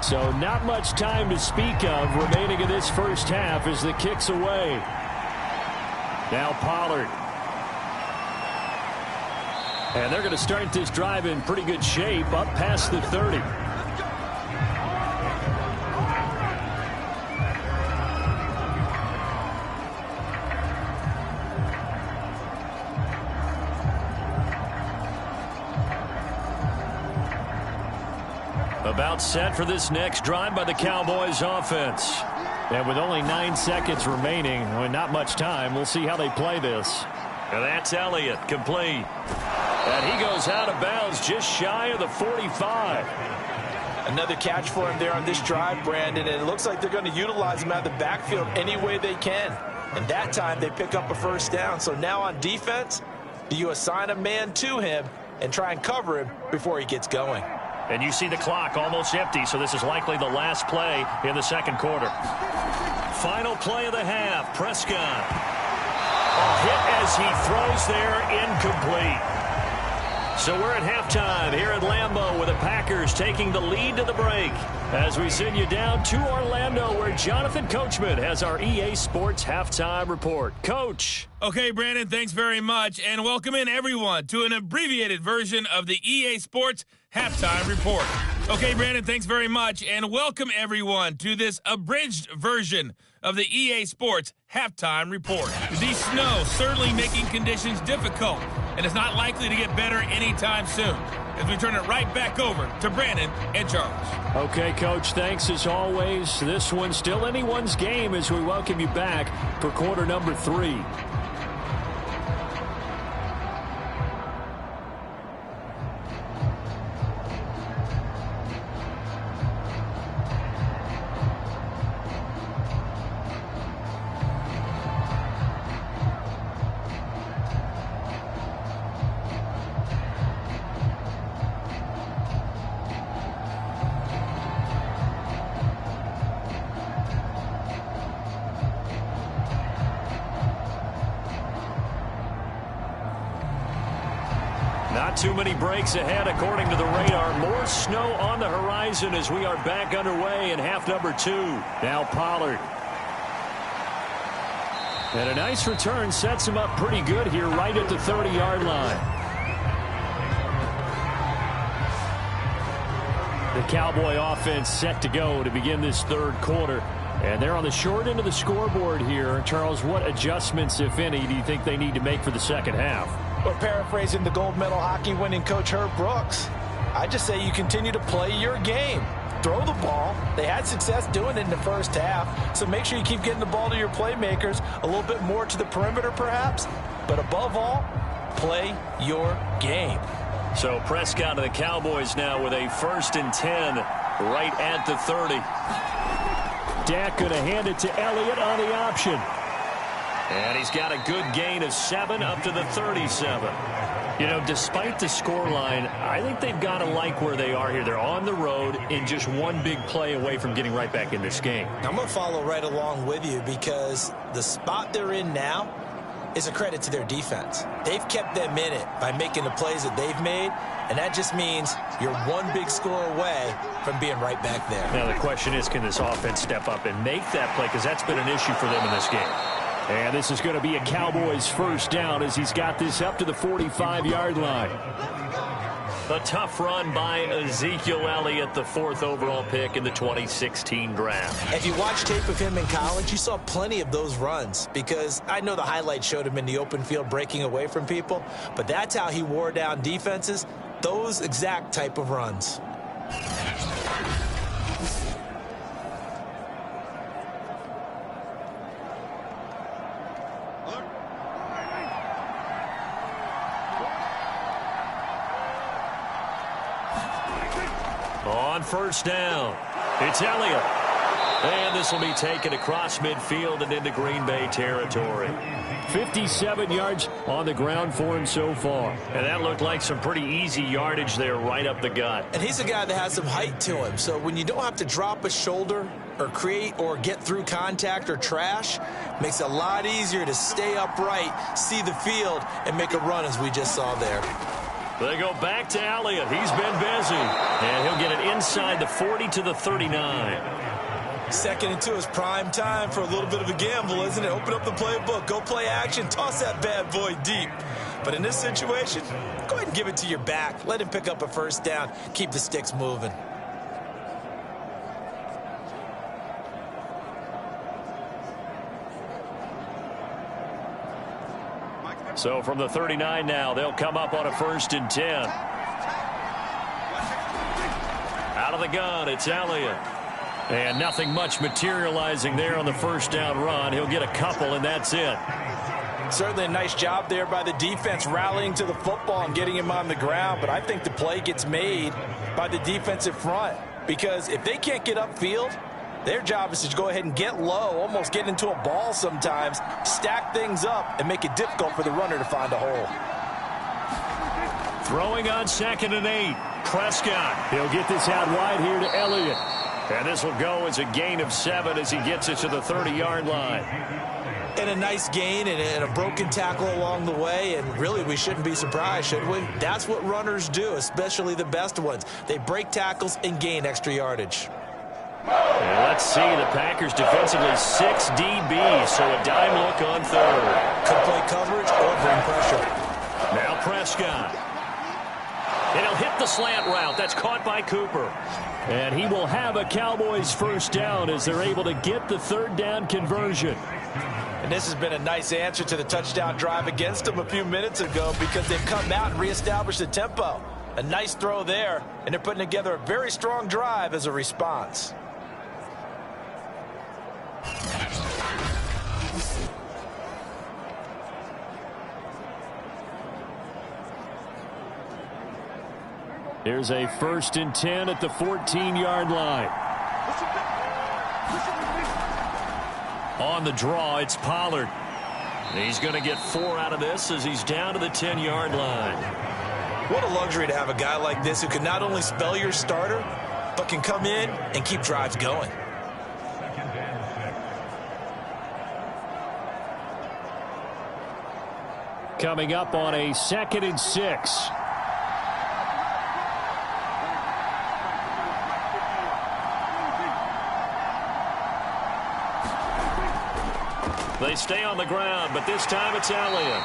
So not much time to speak of remaining in this first half as the kick's away. Now Pollard. And they're going to start this drive in pretty good shape up past the 30. About set for this next drive by the Cowboys offense. And with only 9 seconds remaining, not much time, we'll see how they play this. And that's Elliott, complete. And he goes out of bounds just shy of the 45. Another catch for him there on this drive, Brandon, and it looks like they're going to utilize him out of the backfield any way they can. And that time they pick up a first down. So now on defense, do you assign a man to him and try and cover him before he gets going? And you see the clock almost empty, so this is likely the last play in the second quarter. Final play of the half, Prescott. A hit as he throws there, incomplete. So we're at halftime here at Lambeau with the Packers taking the lead to the break. As we send you down to Orlando where Jonathan Coachman has our EA Sports Halftime Report. Coach. Okay, Brandon, thanks very much. And welcome in, everyone, to an abbreviated version of the EA Sports Halftime Report. Okay, Brandon, thanks very much. And welcome, everyone, to this abridged version of the EA Sports Halftime Report. The snow certainly making conditions difficult, and it's not likely to get better anytime soon. As we turn it right back over to Brandon and Charles. Okay, Coach, thanks as always. This one's still anyone's game as we welcome you back for quarter number 3. Not too many breaks ahead according to the radar. More snow on the horizon as we are back underway in half number 2. Now Pollard. And a nice return sets him up pretty good here right at the 30-yard line. The Cowboy offense set to go to begin this third quarter. And they're on the short end of the scoreboard here. Charles, what adjustments, if any, do you think they need to make for the second half? Or paraphrasing the gold medal hockey winning coach Herb Brooks, I just say you continue to play your game. Throw the ball. They had success doing it in the first half, so make sure you keep getting the ball to your playmakers, a little bit more to the perimeter perhaps, but above all, play your game. So Prescott of the Cowboys now with a 1st and 10 right at the 30. Dak going to hand it to Elliott on the option. And he's got a good gain of 7 up to the 37. You know, despite the scoreline, I think they've got to like where they are here. They're on the road in just one big play away from getting right back in this game. I'm going to follow right along with you because the spot they're in now is a credit to their defense. They've kept them in it by making the plays that they've made, and that just means you're one big score away from being right back there. Now the question is, can this offense step up and make that play? Because that's been an issue for them in this game. And this is going to be a Cowboys first down as he's got this up to the 45-yard line. A tough run by Ezekiel Elliott, the 4th overall pick in the 2016 draft. If you watch tape of him in college, you saw plenty of those runs because I know the highlights showed him in the open field breaking away from people, but that's how he wore down defenses, those exact type of runs. On first down, it's Elliott. And this will be taken across midfield and into Green Bay territory. 57 yards on the ground for him so far. And that looked like some pretty easy yardage there right up the gut. And he's a guy that has some height to him. So when you don't have to drop a shoulder or create or get through contact or trash, makes it a lot easier to stay upright, see the field, and make a run as we just saw there. They go back to Elliott. He's been busy. And he'll get it inside the 40 to the 39. 2nd and 2 is prime time for a little bit of a gamble, isn't it? Open up the playbook. Go play action. Toss that bad boy deep. But in this situation, go ahead and give it to your back. Let him pick up a first down. Keep the sticks moving. So from the 39 now, they'll come up on a 1st and 10. Out of the gun, it's Elliott. And nothing much materializing there on the first down run. He'll get a couple, and that's it. Certainly a nice job there by the defense rallying to the football and getting him on the ground. But I think the play gets made by the defensive front, because if they can't get upfield, their job is to go ahead and get low, almost get into a ball sometimes, stack things up, and make it difficult for the runner to find a hole. Throwing on 2nd and 8. Prescott. He'll get this out wide here to Elliott. And this will go as a gain of 7 as he gets it to the 30-yard line. And a nice gain and a broken tackle along the way, and really we shouldn't be surprised, should we? That's what runners do, especially the best ones. They break tackles and gain extra yardage. And let's see, the Packers defensively 6 DB, so a dime look on 3rd. Could play coverage or bring pressure. Now Prescott. And he'll hit the slant route. That's caught by Cooper. And he will have a Cowboys first down as they're able to get the 3rd down conversion. And this has been a nice answer to the touchdown drive against them a few minutes ago, because they've come out and reestablished the tempo. A nice throw there, and they're putting together a very strong drive as a response. Here's a 1st and 10 at the 14-yard line. On the draw, it's Pollard. He's going to get 4 out of this as he's down to the 10-yard line. What a luxury to have a guy like this who can not only spell your starter, but can come in and keep drives going. Coming up on a 2nd and 6. They stay on the ground, but this time it's Elliott.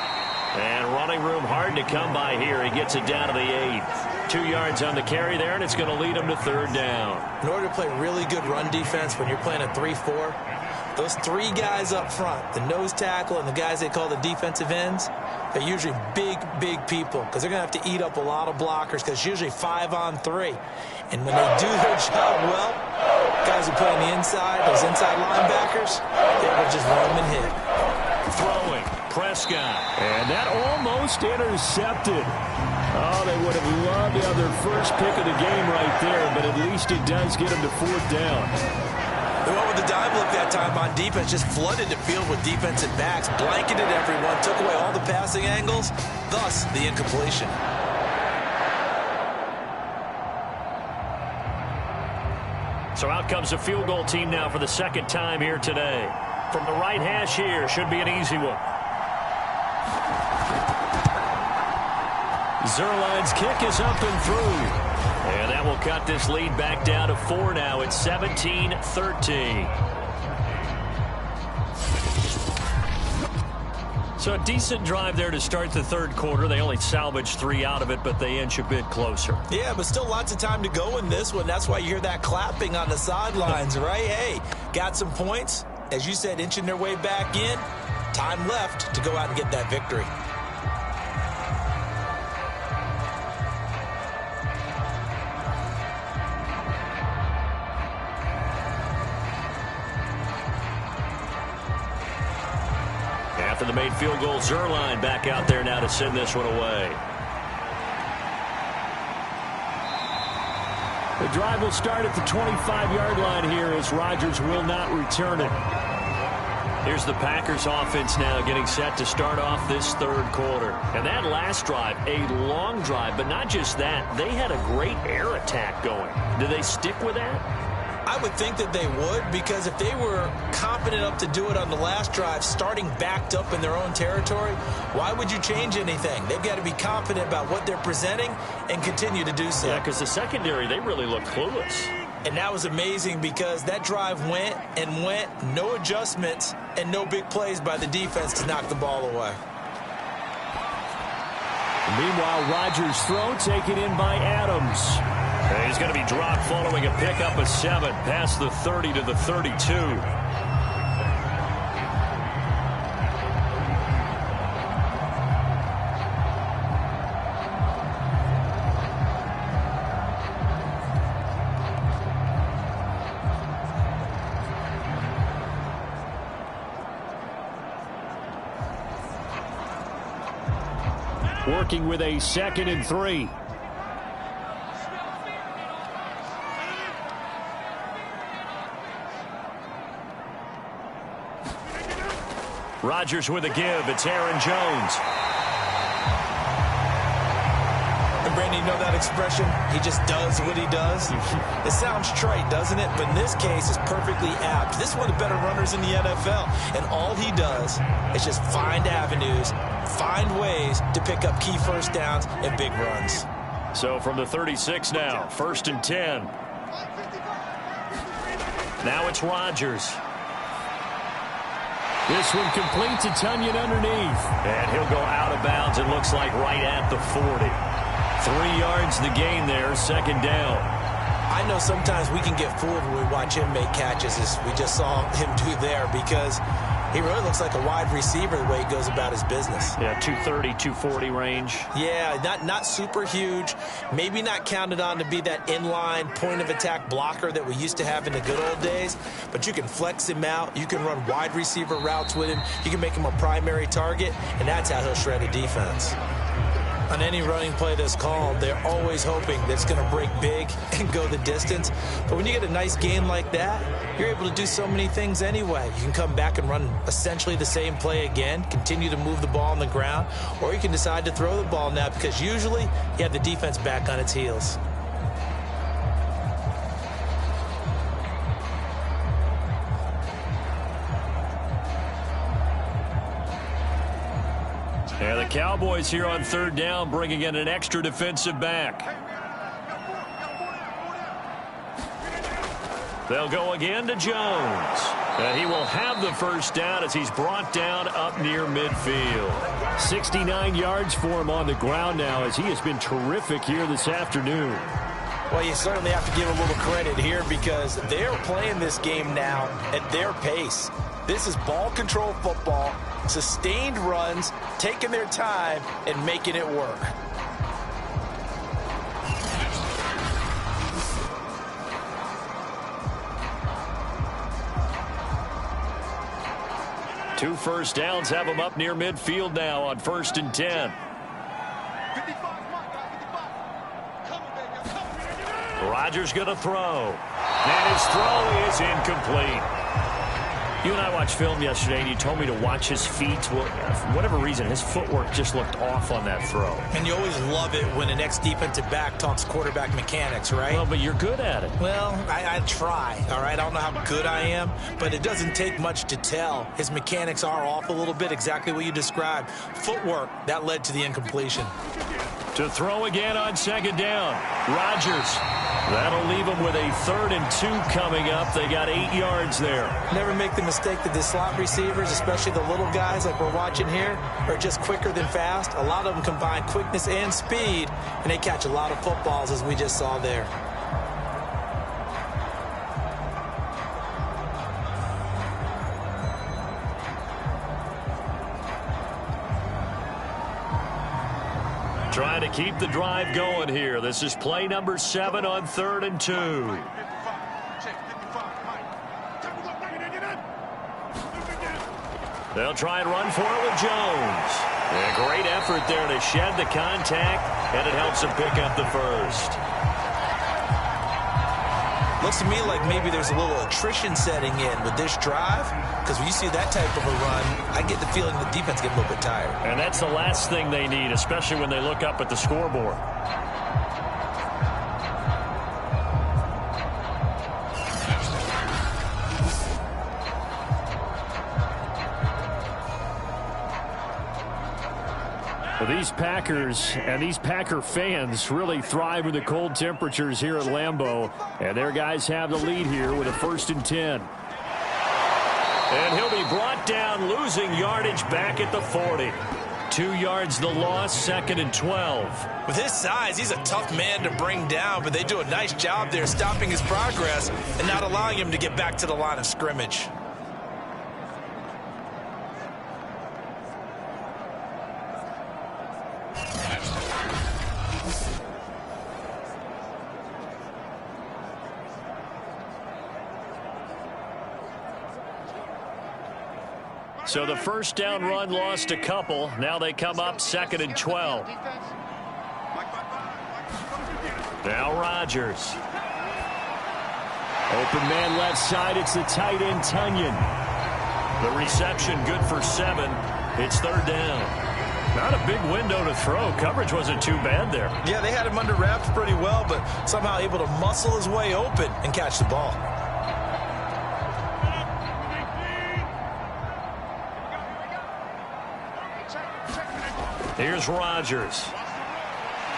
And running room hard to come by here. He gets it down to the 8. 2 yards on the carry there, and it's going to lead him to 3rd down. In order to play really good run defense when you're playing a 3-4, those 3 guys up front, the nose tackle and the guys they call the defensive ends, they're usually big people, because they're going to have to eat up a lot of blockers, because it's usually 5 on 3. And when they do their job well, guys who play on the inside, those inside linebackers, they will just run them and hit. Throwing, Prescott. And that almost intercepted. Oh, they would have loved to have their first pick of the game right there, but at least it does get them to 4th down. They went with the dive look that time on defense, just flooded the field with defensive backs, blanketed everyone, took away all the passing angles, thus the incompletion. So out comes the field goal team now for the 2nd time here today. From the right hash here, should be an easy one. Zerline's kick is up and through. And that will cut this lead back down to 4 now. It's 17-13. So a decent drive there to start the 3rd quarter. They only salvaged 3 out of it, but they inch a bit closer. Yeah, but still lots of time to go in this one. That's why you hear that clapping on the sidelines, right? Hey, got some points. As you said, inching their way back in. Time left to go out and get that victory. After the made field goal, Zerline back out there now to send this one away. The drive will start at the 25-yard line here as Rodgers will not return it. Here's the Packers offense now getting set to start off this 3rd quarter. And that last drive, a long drive, but not just that. They had a great air attack going. Do they stick with that? I would think that they would, because if they were confident enough to do it on the last drive, starting backed up in their own territory, why would you change anything? They've got to be confident about what they're presenting and continue to do so. Yeah, because the secondary, they really looked clueless. And that was amazing, because that drive went and went, no adjustments and no big plays by the defense to knock the ball away. Meanwhile, Rodgers' throw taken in by Adams. And he's going to be dropped following a pickup of 7 past the 30 to the 32. working with a 2nd and 3. Rodgers with a give. It's Aaron Jones. And Brandon, you know that expression? He just does what he does. It sounds trite, doesn't it? But in this case, it's perfectly apt. This is one of the better runners in the NFL. And all he does is just find avenues, find ways to pick up key first downs and big runs. So from the 36 now, 1st and 10. Now it's Rodgers. This one complete to Tunyon underneath. And he'll go out of bounds, it looks like, right at the 40. 3 yards the gain there, 2nd down. I know sometimes we can get fooled when we watch him make catches, as we just saw him do there, because he really looks like a wide receiver the way he goes about his business. Yeah, 230, 240 range. Yeah, not super huge. Maybe not counted on to be that inline point-of-attack blocker that we used to have in the good old days. But you can flex him out. You can run wide receiver routes with him. You can make him a primary target, and that's how he'll shred a defense. On any running play that's called, they're always hoping that it's going to break big and go the distance. But when you get a nice gain like that, you're able to do so many things anyway. You can come back and run essentially the same play again, continue to move the ball on the ground, or you can decide to throw the ball now because usually you have the defense back on its heels. And the Cowboys here on 3rd down, bringing in an extra defensive back. They'll go again to Jones. And he will have the 1st down as he's brought down up near midfield. 69 yards for him on the ground now, as he has been terrific here this afternoon. Well, you certainly have to give a little credit here because they're playing this game now at their pace. This is ball control football, sustained runs, taking their time, and making it work. Two 1st downs have him up near midfield now on 1st and 10. Rodgers going to throw. And his throw is incomplete. You and I watched film yesterday, and you told me to watch his feet. Well, for whatever reason, his footwork just looked off on that throw. And you always love it when an ex-defensive back talks quarterback mechanics, right? Well, but you're good at it. Well, I try, all right? I don't know how good I am, but it doesn't take much to tell. His mechanics are off a little bit, exactly what you described. Footwork, that led to the incompletion. To throw again on 2nd down. Rodgers. That'll leave them with a 3rd and 2 coming up. They got 8 yards there. Never make the mistake that the slot receivers, especially the little guys like we're watching here, are just quicker than fast. A lot of them combine quickness and speed, and they catch a lot of footballs, as we just saw there. Trying to keep the drive going here. This is play number 7 on 3rd and 2. They'll try and run for it with Jones. A great effort there to shed the contact, and it helps him pick up the 1st. Looks to me like maybe there's a little attrition setting in with this drive, because when you see that type of a run, I get the feeling the defense gets a little bit tired. And that's the last thing they need, especially when they look up at the scoreboard. Well, these Packers and these Packer fans really thrive in the cold temperatures here at Lambeau. And their guys have the lead here with a 1st and 10. And he'll be brought down, losing yardage back at the 40. 2 yards the loss, 2nd and 12. With his size, he's a tough man to bring down, but they do a nice job there stopping his progress and not allowing him to get back to the line of scrimmage. So the first down run lost a couple. Now they come up 2nd and 12. Now Rodgers. Open man left side. It's the tight end, Tunyon. The reception good for 7. It's 3rd down. Not a big window to throw. Coverage wasn't too bad there. Yeah, they had him under wraps pretty well, but somehow able to muscle his way open and catch the ball. Here's Rodgers.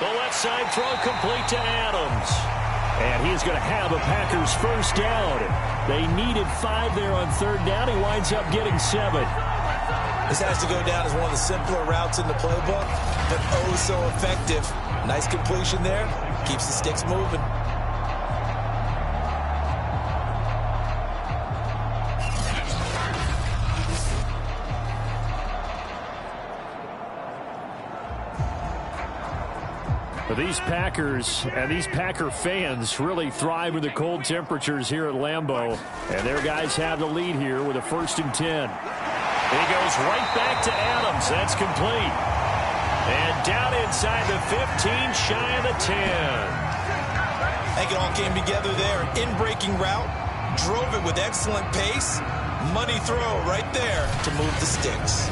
The left side throw complete to Adams. And he's going to have a Packers first down. They needed 5 there on 3rd down. He winds up getting 7. This has to go down as one of the simpler routes in the playbook, but oh so effective. Nice completion there. Keeps the sticks moving. But these Packers and these Packer fans really thrive in the cold temperatures here at Lambeau. And their guys have the lead here with a 1st and 10. He goes right back to Adams. That's complete. And down inside the 15, shy of the 10. I think it all came together there. In-breaking route, drove it with excellent pace. Money throw right there to move the sticks.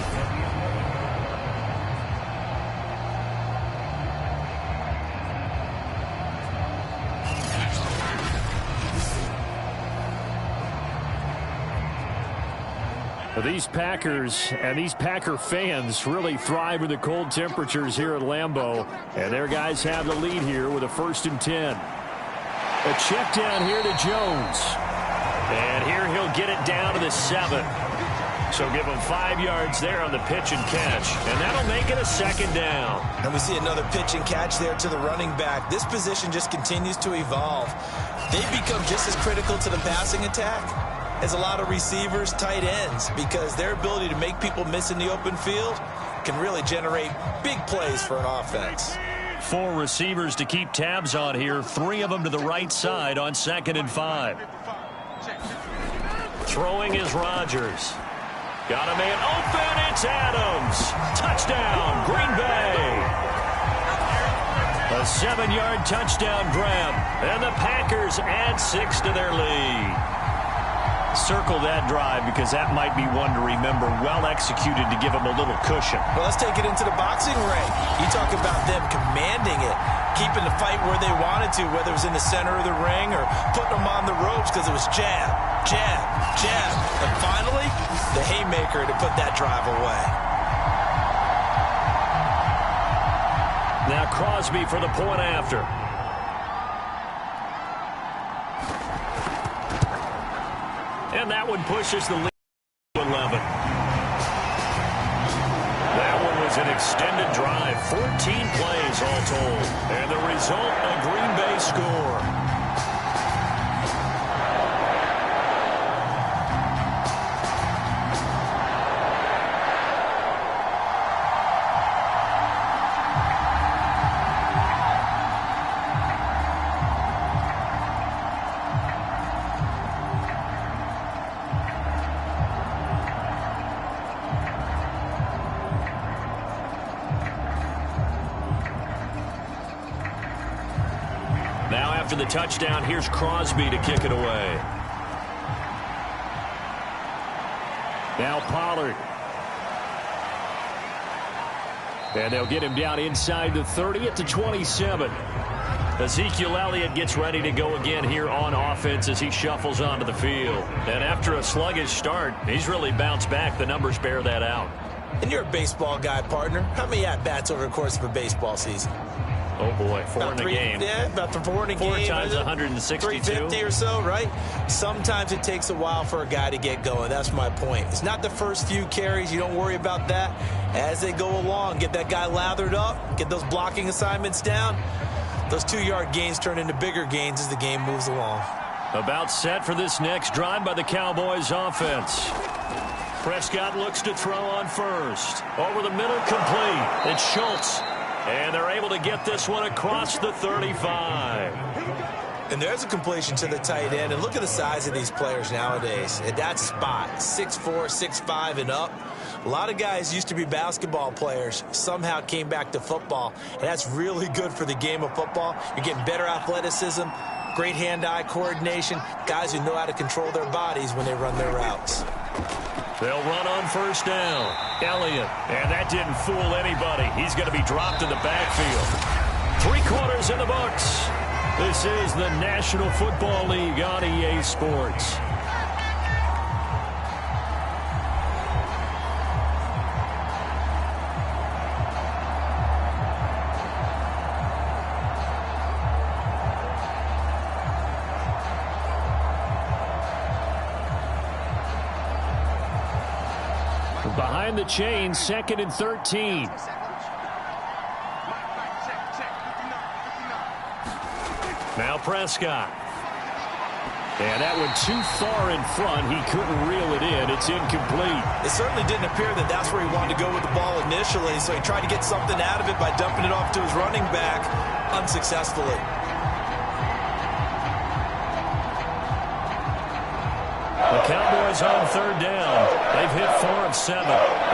These Packers and these Packer fans really thrive in the cold temperatures here at Lambeau. And their guys have the lead here with a 1st and 10. A check down here to Jones. And here he'll get it down to the 7. So give him 5 yards there on the pitch and catch. And that'll make it a 2nd down. And we see another pitch and catch there to the running back. This position just continues to evolve. They become just as critical to the passing attack as a lot of receivers, tight ends, because their ability to make people miss in the open field can really generate big plays for an offense. 4 receivers to keep tabs on here. 3 of them to the right side on 2nd and 5. Throwing is Rodgers. Got a man open. It's Adams. Touchdown, Green Bay. A 7-yard touchdown grab. And the Packers add 6 to their lead. Circle that drive because that might be one to remember. Well executed to give them a little cushion. Well, let's take it into the boxing ring. You talk about them commanding it, keeping the fight where they wanted to, whether it was in the center of the ring or putting them on the ropes because it was jab, jab, jab. And finally, the haymaker to put that drive away. Now Crosby for the point after. And that one pushes the lead to 11. That one was an extended drive. 14 plays all told. And the result, a Green Bay score. After the touchdown, here's Crosby to kick it away. Now Pollard. And they'll get him down inside the 30 at the 27. Ezekiel Elliott gets ready to go again here on offense as he shuffles onto the field. And after a sluggish start, he's really bounced back. The numbers bear that out. And you're a baseball guy, partner. How many at-bats over the course of a baseball season? Oh, boy, 4 in a game. Yeah, about 4 in a game. 4 times 162. 350 or so, right? Sometimes it takes a while for a guy to get going. That's my point. It's not the first few carries. You don't worry about that. As they go along, get that guy lathered up, get those blocking assignments down. Those 2-yard gains turn into bigger gains as the game moves along. About set for this next drive by the Cowboys offense. Prescott looks to throw on first. Over the middle, complete. It's Schultz. And they're able to get this one across the 35. And there's a completion to the tight end. And look at the size of these players nowadays. At that spot, 6'4", 6'5", and up. A lot of guys used to be basketball players, somehow came back to football. And that's really good for the game of football. You're getting better athleticism, great hand-eye coordination, guys who know how to control their bodies when they run their routes. They'll run on first down. Elliott. And that didn't fool anybody. He's going to be dropped in the backfield. 3 quarters in the books. This is the National Football League on EA Sports. Behind the chain, 2nd and 13. Now Prescott. And that went too far in front. He couldn't reel it in. It's incomplete. It certainly didn't appear that that's where he wanted to go with the ball initially, so he tried to get something out of it by dumping it off to his running back unsuccessfully. The Cowboys on 3rd down. They've hit 4 of 7.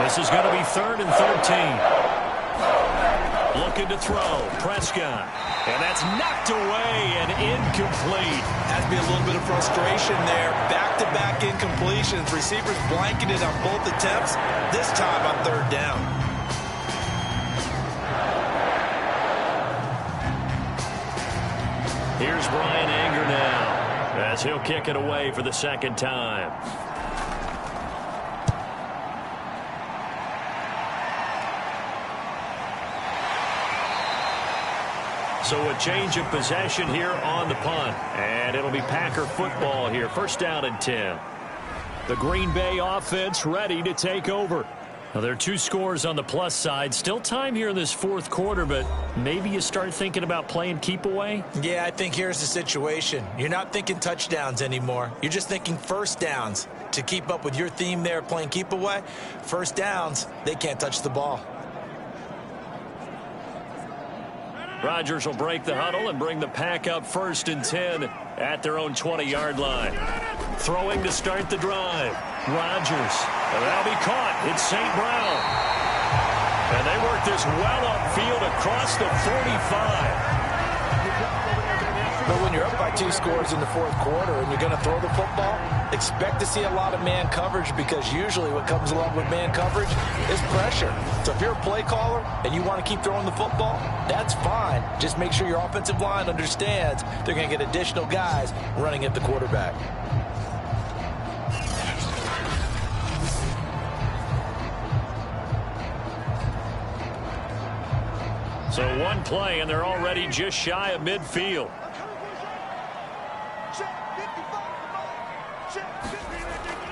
This is going to be 3rd and 13. Looking to throw. Prescott. And that's knocked away and incomplete. Has to be a little bit of frustration there. Back-to-back incompletions. Receivers blanketed on both attempts, this time on 3rd down. Here's Brian Anger now, as he'll kick it away for the 2nd time. So a change of possession here on the punt. And it'll be Packer football here. 1st down and 10. The Green Bay offense ready to take over. Now, there are 2 scores on the plus side. Still time here in this 4th quarter, but maybe you start thinking about playing keep away? Yeah, I think here's the situation. You're not thinking touchdowns anymore. You're just thinking 1st downs. To keep up with your theme there, playing keep away, 1st downs, they can't touch the ball. Rodgers will break the huddle and bring the Pack up 1st and 10 at their own 20-yard line. Throwing to start the drive. Rodgers. And that'll be caught. It's St. Brown. And they work this well upfield across the 45. But when you're up by 2 scores in the 4th quarter and you're going to throw the football, expect to see a lot of man coverage, because usually what comes along with man coverage is pressure. So if you're a play caller and you want to keep throwing the football, that's fine. Just make sure your offensive line understands they're going to get additional guys running at the quarterback. So 1 play, and they're already just shy of midfield.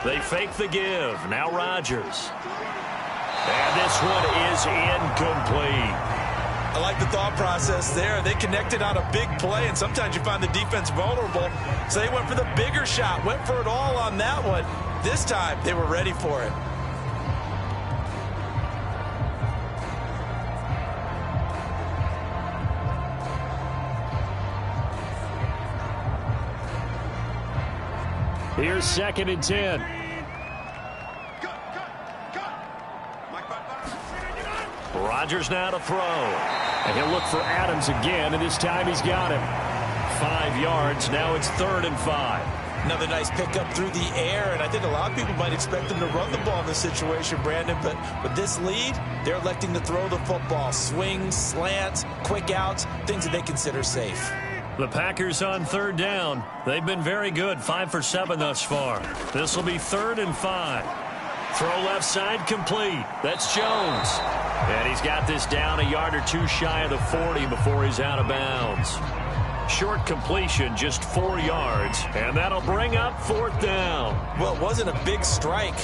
They fake the give. Now Rodgers. And this one is incomplete. I like the thought process there. They connected on a big play, and sometimes you find the defense vulnerable. So they went for the bigger shot, went for it all on that one. This time, they were ready for it. Here's 2nd and 10. Rodgers now to throw. And he'll look for Adams again, and this time he's got him. 5 yards. Now it's 3rd and 5. Another nice pickup through the air, and I think a lot of people might expect them to run the ball in this situation, Brandon, but with this lead, they're electing to throw the football. Swings, slants, quick outs, things that they consider safe. The Packers on 3rd down. They've been very good, 5 for 7 thus far. This will be 3rd and 5. Throw left side complete. That's Jones. And he's got this down a yard or 2 shy of the 40 before he's out of bounds. Short completion, just 4 yards. And that'll bring up 4th down. Well, it wasn't a big strike,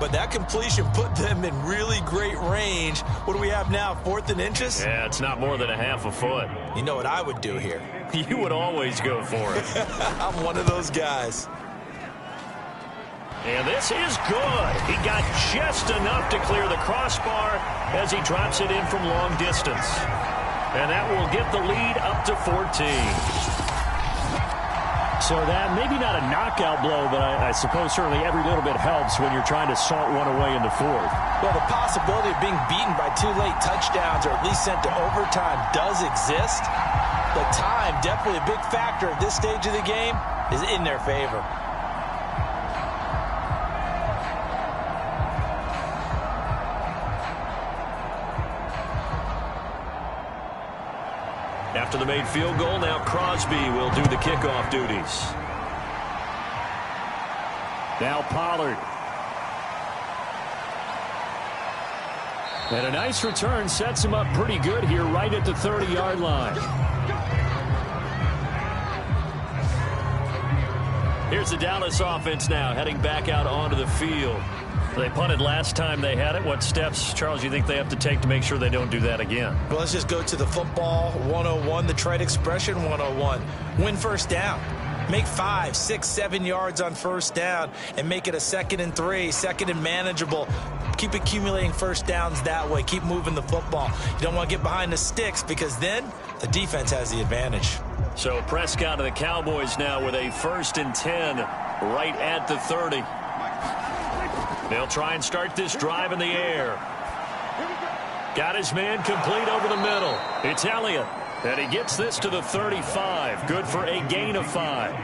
but that completion put them in really great range. What do we have now, 4th and inches? Yeah, it's not more than a half a foot. You know what I would do here? You would always go for it. I'm one of those guys. And this is good. He got just enough to clear the crossbar as he drops it in from long distance. And that will get the lead up to 14. So that, maybe not a knockout blow, but I suppose certainly every little bit helps when you're trying to salt one away in the fourth. Well, the possibility of being beaten by 2 late touchdowns or at least sent to overtime does exist. But time, definitely a big factor at this stage of the game, is in their favor. After the made field goal, now Crosby will do the kickoff duties. Now Pollard. And a nice return sets him up pretty good here right at the 30-yard line. Here's the Dallas offense now heading back out onto the field. They punted last time they had it. What steps, Charles, you think they have to take to make sure they don't do that again? Well, let's just go to the football 101, the trade expression 101. Win first down. Make 5, 6, 7 yards on first down and make it a 2nd and 3, 2nd and manageable. Keep accumulating first downs that way. Keep moving the football. You don't want to get behind the sticks because then the defense has the advantage. So Prescott of the Cowboys now with a 1st and 10 right at the 30. They'll try and start this drive in the air. Got his man complete over the middle. It's Elliott. And he gets this to the 35. Good for a gain of 5.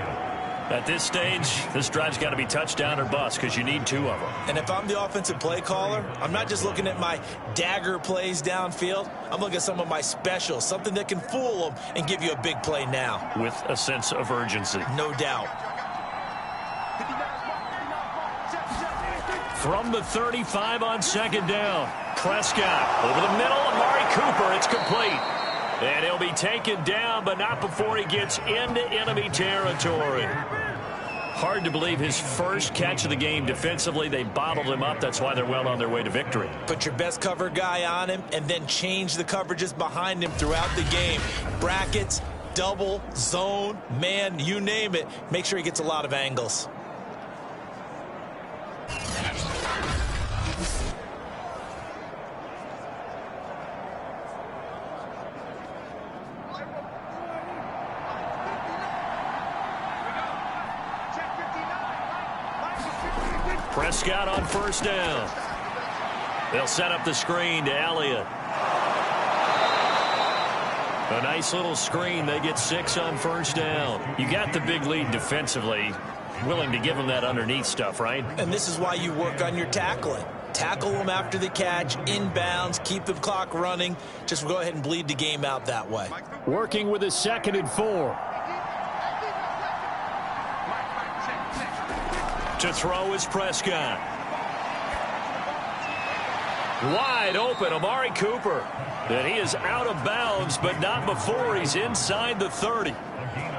At this stage, this drive's got to be touchdown or bust because you need 2 of them. And if I'm the offensive play caller, I'm not just looking at my dagger plays downfield. I'm looking at some of my specials, something that can fool them and give you a big play now. With a sense of urgency. No doubt. From the 35 on 2nd down. Prescott over the middle. Amari Cooper. It's complete. And he'll be taken down, but not before he gets into enemy territory. Hard to believe his first catch of the game defensively. They bottled him up. That's why they're well on their way to victory. Put your best cover guy on him and then change the coverages behind him throughout the game. Brackets, double, zone, man, you name it. Make sure he gets a lot of angles. Prescott on 1st down. They'll set up the screen to Elliott. A nice little screen. They get 6 on 1st down. You got the big lead defensively. Willing to give them that underneath stuff, right? And this is why you work on your tackling. Tackle them after the catch, inbounds, keep the clock running. Just go ahead and bleed the game out that way. Working with a 2nd and 4. To throw is Prescott. Wide open, Amari Cooper. And he is out of bounds, but not before he's inside the 30.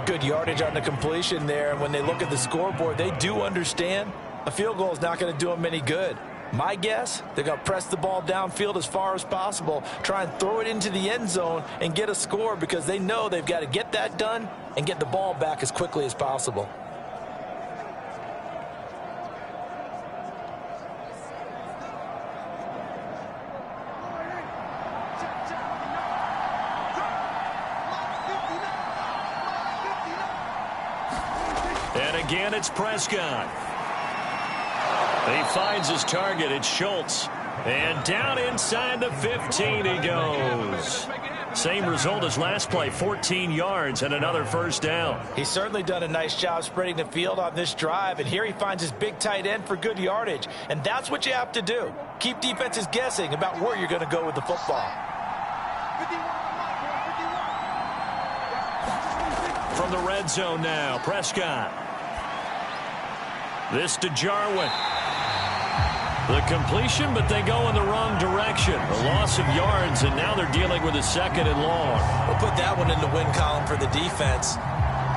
Good yardage on the completion there. And when they look at the scoreboard, they do understand a field goal is not going to do them any good. My guess, they're going to press the ball downfield as far as possible, try and throw it into the end zone and get a score because they know they've got to get that done and get the ball back as quickly as possible. And again, it's Prescott. He finds his target. It's Schultz. And down inside the 15 he goes. Same result as last play, 14 yards and another 1st down. He's certainly done a nice job spreading the field on this drive, and here he finds his big tight end for good yardage. And that's what you have to do. Keep defenses guessing about where you're going to go with the football. From the red zone now, Prescott. This to Jarwin. The completion, but they go in the wrong direction. A loss of yards, and now they're dealing with a 2nd and long. We'll put that one in the win column for the defense.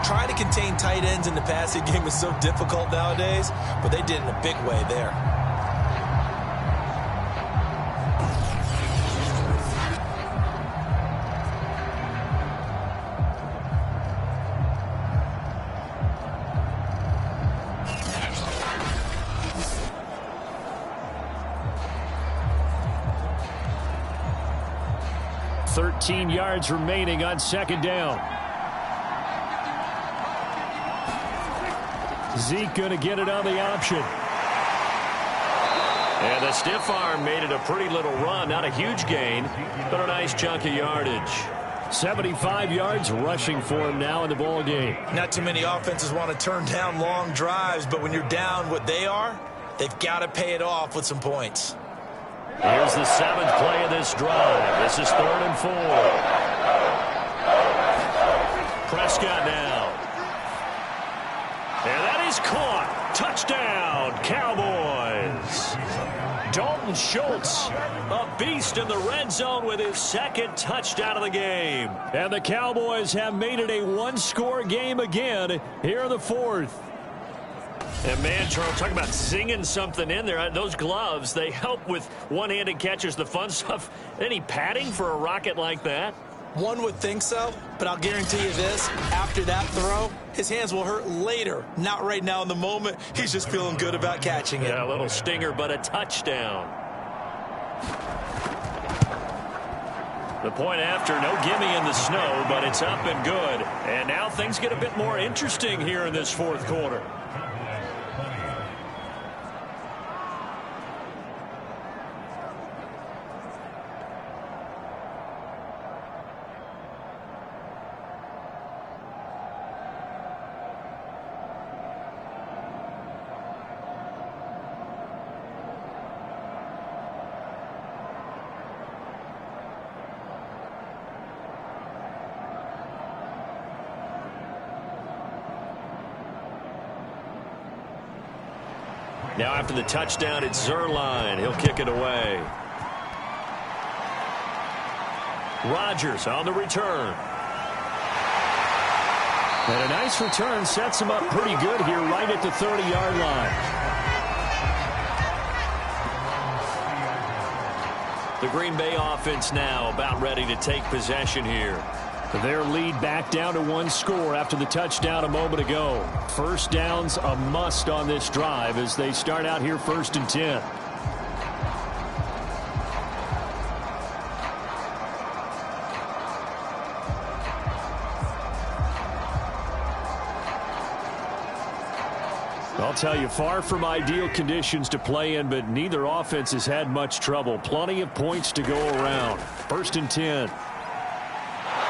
Trying to contain tight ends in the passing game is so difficult nowadays, but they did in a big way there. Yards remaining on 2nd down. Zeke going to get it on the option. And the stiff arm made it a pretty little run. Not a huge gain, but a nice chunk of yardage. 75 yards rushing for him now in the ball game. Not too many offenses want to turn down long drives, but when you're down what they are, they've got to pay it off with some points. Here's the 7th play of this drive. This is 3rd and 4. Prescott now. And that is caught. Touchdown, Cowboys. Dalton Schultz, a beast in the red zone with his 2nd touchdown of the game. And the Cowboys have made it a one-score game again here in the 4th. And man, Charles, talking about zinging something in there. Those gloves, they help with one-handed catches, the fun stuff. Any padding for a rocket like that? One would think so, but I'll guarantee you this. After that throw, his hands will hurt later. Not right now in the moment. He's just feeling good about catching it. Yeah, a little stinger, but a touchdown. The point after, no gimme in the snow, but it's up and good. And now things get a bit more interesting here in this 4th quarter. Now after the touchdown, it's Zerline. He'll kick it away. Rodgers on the return. And a nice return sets him up pretty good here right at the 30-yard line. The Green Bay offense now about ready to take possession here. Their lead back down to 1 score after the touchdown a moment ago. First down's a must on this drive as they start out here 1st and 10. I'll tell you, far from ideal conditions to play in, but neither offense has had much trouble. Plenty of points to go around. 1st and 10.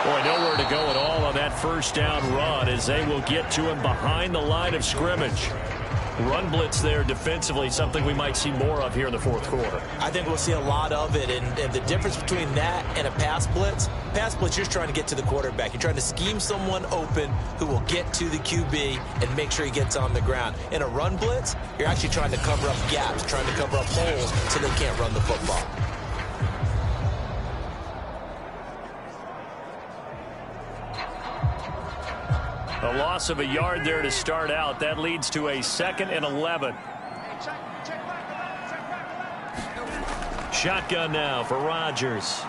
Boy, nowhere to go at all on that first down run as they will get to him behind the line of scrimmage. Run blitz there defensively, something we might see more of here in the 4th quarter. I think we'll see a lot of it, and the difference between that and a pass blitz, you're just trying to get to the quarterback. You're trying to scheme someone open who will get to the QB and make sure he gets on the ground. In a run blitz, you're actually trying to cover up gaps, trying to cover up holes so they can't run the football. A loss of a yard there to start out. That leads to a 2nd and 11. Shotgun now for Rodgers.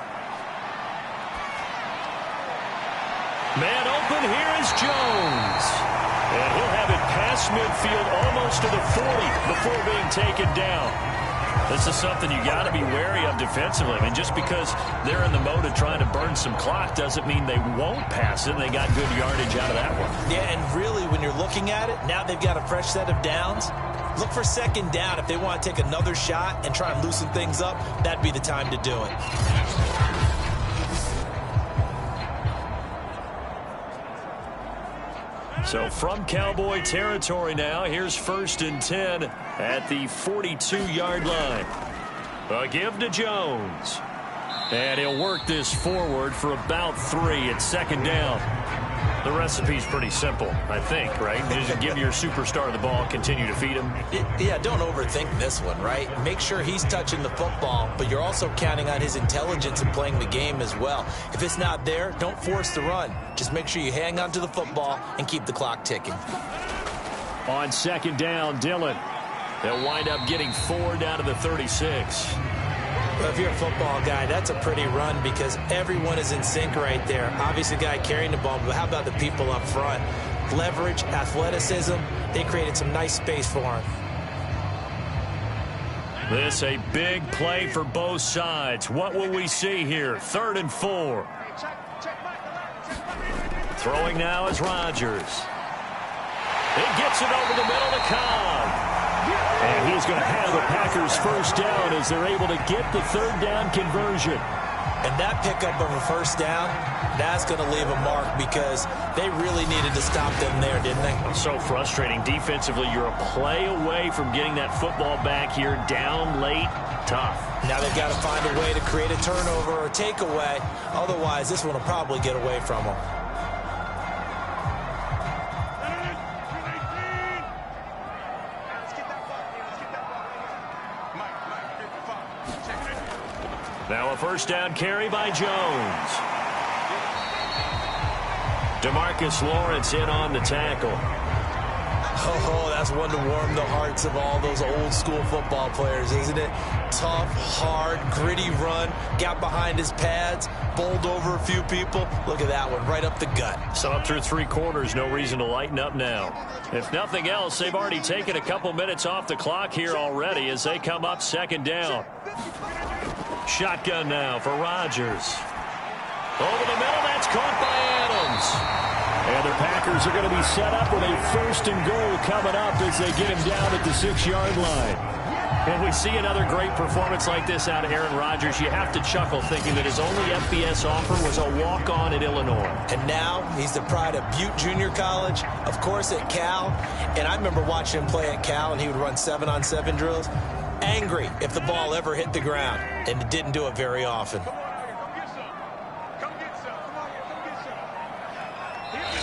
Man open, here is Jones. And he'll have it past midfield almost to the 40 before being taken down. This is something you got to be wary of defensively. I mean, just because they're in the mode of trying to burn some clock doesn't mean they won't pass it. And they got good yardage out of that one. Yeah, and really, when you're looking at it, now they've got a fresh set of downs. Look for 2nd down. If they want to take another shot and try and loosen things up, that'd be the time to do it. So from Cowboy territory now, here's 1st and 10 at the 42-yard line. A give to Jones. And he'll work this forward for about 3 at 2nd down. The recipe's pretty simple, I think, right? Just give your superstar the ball, continue to feed him. Yeah, don't overthink this one, right? Make sure he's touching the football, but you're also counting on his intelligence in playing the game as well. If it's not there, don't force the run. Just make sure you hang on to the football and keep the clock ticking. On 2nd down, Dillon. They'll wind up getting 4 down to the 36. Well, if you're a football guy, that's a pretty run because everyone is in sync right there. Obviously, the guy carrying the ball, but how about the people up front? Leverage, athleticism, they created some nice space for him. This a big play for both sides. What will we see here? 3rd and 4. Throwing now is Rodgers. He gets it over the middle to Cobb. And he's going to have the Packers first down as they're able to get the third down conversion. And that pickup of a first down, that's going to leave a mark because they really needed to stop them there, didn't they? So frustrating. Defensively, you're a play away from getting that football back here down late. Tough. Now they've got to find a way to create a turnover or takeaway. Otherwise, this one will probably get away from them. Now a first down carry by Jones. DeMarcus Lawrence in on the tackle. Oh, that's one to warm the hearts of all those old school football players, isn't it? Tough, hard, gritty run. Got behind his pads, bowled over a few people. Look at that one, right up the gut. So up through 3 quarters, no reason to lighten up now. If nothing else, they've already taken a couple minutes off the clock here already as they come up second down. Shotgun now for Rodgers. Over the middle, that's caught by Adams. And the Packers are going to be set up with a first and goal coming up as they get him down at the 6-yard line. And we see another great performance like this out of Aaron Rodgers. You have to chuckle thinking that his only FBS offer was a walk-on at Illinois. And now he's the pride of Butte Junior College, of course at Cal. And I remember watching him play at Cal, and he would run 7-on-7 drills. Angry if the ball ever hit the ground, and it didn't do it very often.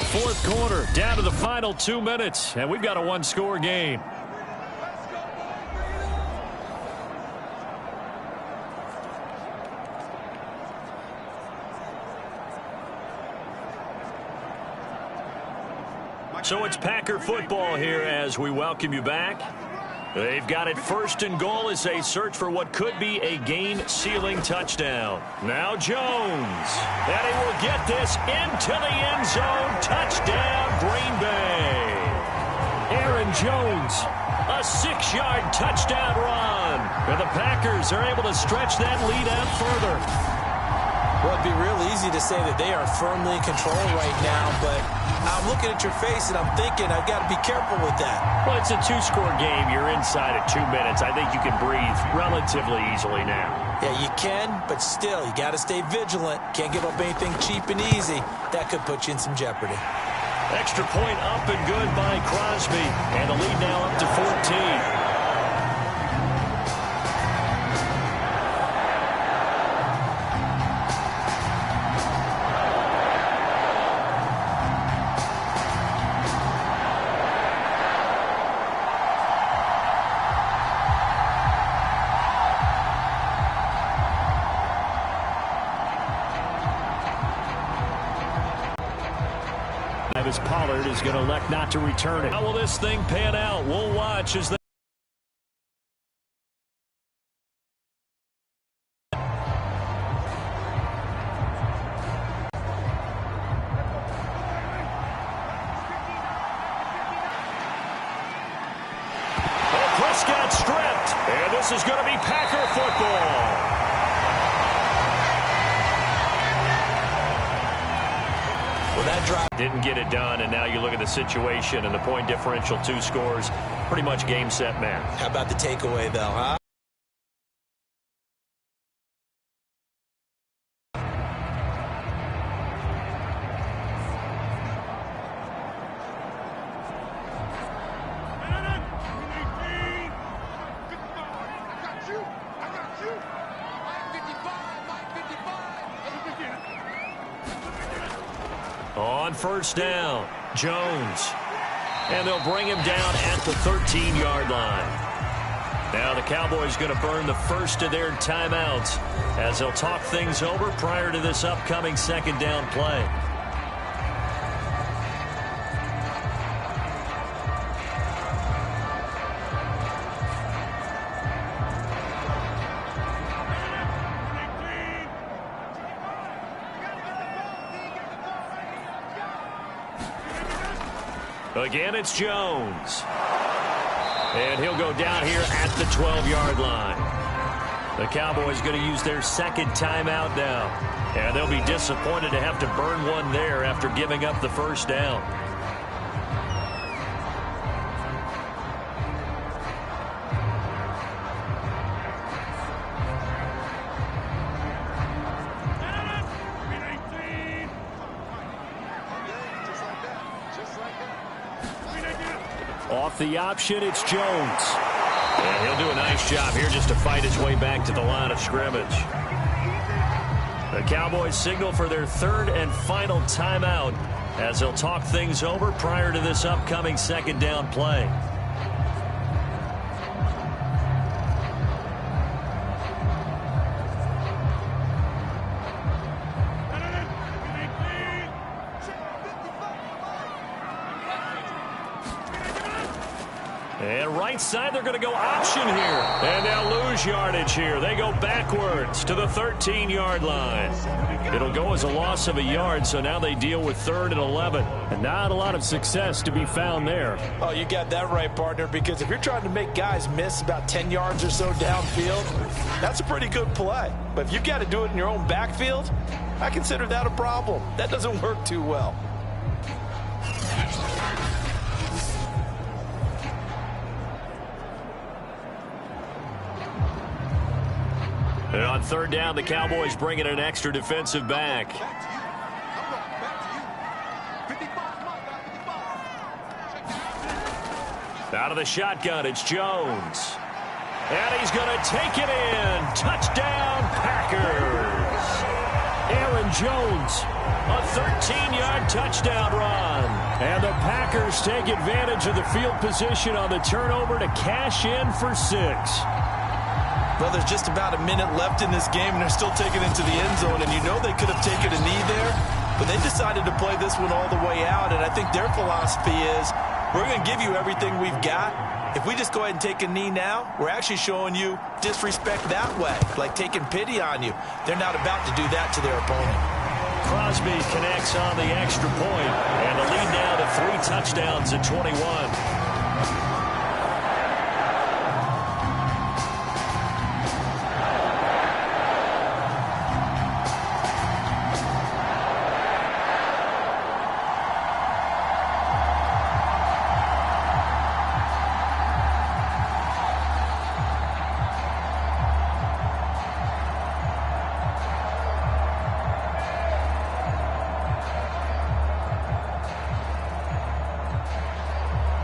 Fourth quarter, down to the final 2 minutes, and we've got a 1-score game. So it's Packer football here as we welcome you back. They've got it first and goal as they search for what could be a game-sealing touchdown. Now Jones. And he will get this into the end zone. Touchdown, Green Bay. Aaron Jones, a 6-yard touchdown run. And the Packers are able to stretch that lead out further. Well, it'd be real easy to say that they are firmly in control right now, but I'm looking at your face and I'm thinking I've got to be careful with that. Well, it's a 2-score game. You're inside at 2 minutes. I think you can breathe relatively easily now. Yeah, you can, but still, you got to stay vigilant. Can't give up anything cheap and easy. That could put you in some jeopardy. Extra point up and good by Crosby, and the lead now up to 14. Pollard is going to elect not to return it. How will this thing pan out? We'll watch as they... Prescott stripped, and this is going to be Packer football. Well, that drive didn't get it done, and now you look at the situation and the point differential, 2 scores, pretty much game, set, match. How about the takeaway, though, huh? On first down, Jones. And they'll bring him down at the 13-yard line. Now the Cowboys going to burn the first of their timeouts as they'll talk things over prior to this upcoming second down play. Again, it's Jones. And he'll go down here at the 12-yard line. The Cowboys going to use their second timeout now. And they'll be disappointed to have to burn one there after giving up the first down. Off the option, it's Jones. And he'll do a nice job here just to fight his way back to the line of scrimmage. The Cowboys signal for their third and final timeout as they'll talk things over prior to this upcoming second down play. And right side, they're going to go option here. And they'll lose yardage here. They go backwards to the 13-yard line. It'll go as a loss of a yard, so now they deal with 3rd and 11. And not a lot of success to be found there. Oh, you got that right, partner, because if you're trying to make guys miss about 10 yards or so downfield, that's a pretty good play. But if you got to do it in your own backfield, I consider that a problem. That doesn't work too well. And on 3rd down, the Cowboys bring in an extra defensive back. Out of the shotgun, it's Jones. And he's going to take it in. Touchdown, Packers. Aaron Jones, a 13-yard touchdown run. And the Packers take advantage of the field position on the turnover to cash in for 6. Well, there's just about a minute left in this game, and they're still taking it to the end zone. And you know they could have taken a knee there, but they decided to play this one all the way out. And I think their philosophy is, we're going to give you everything we've got. If we just go ahead and take a knee now, we're actually showing you disrespect that way, like taking pity on you. They're not about to do that to their opponent. Crosby connects on the extra point, and the lead now to 3 touchdowns at 21.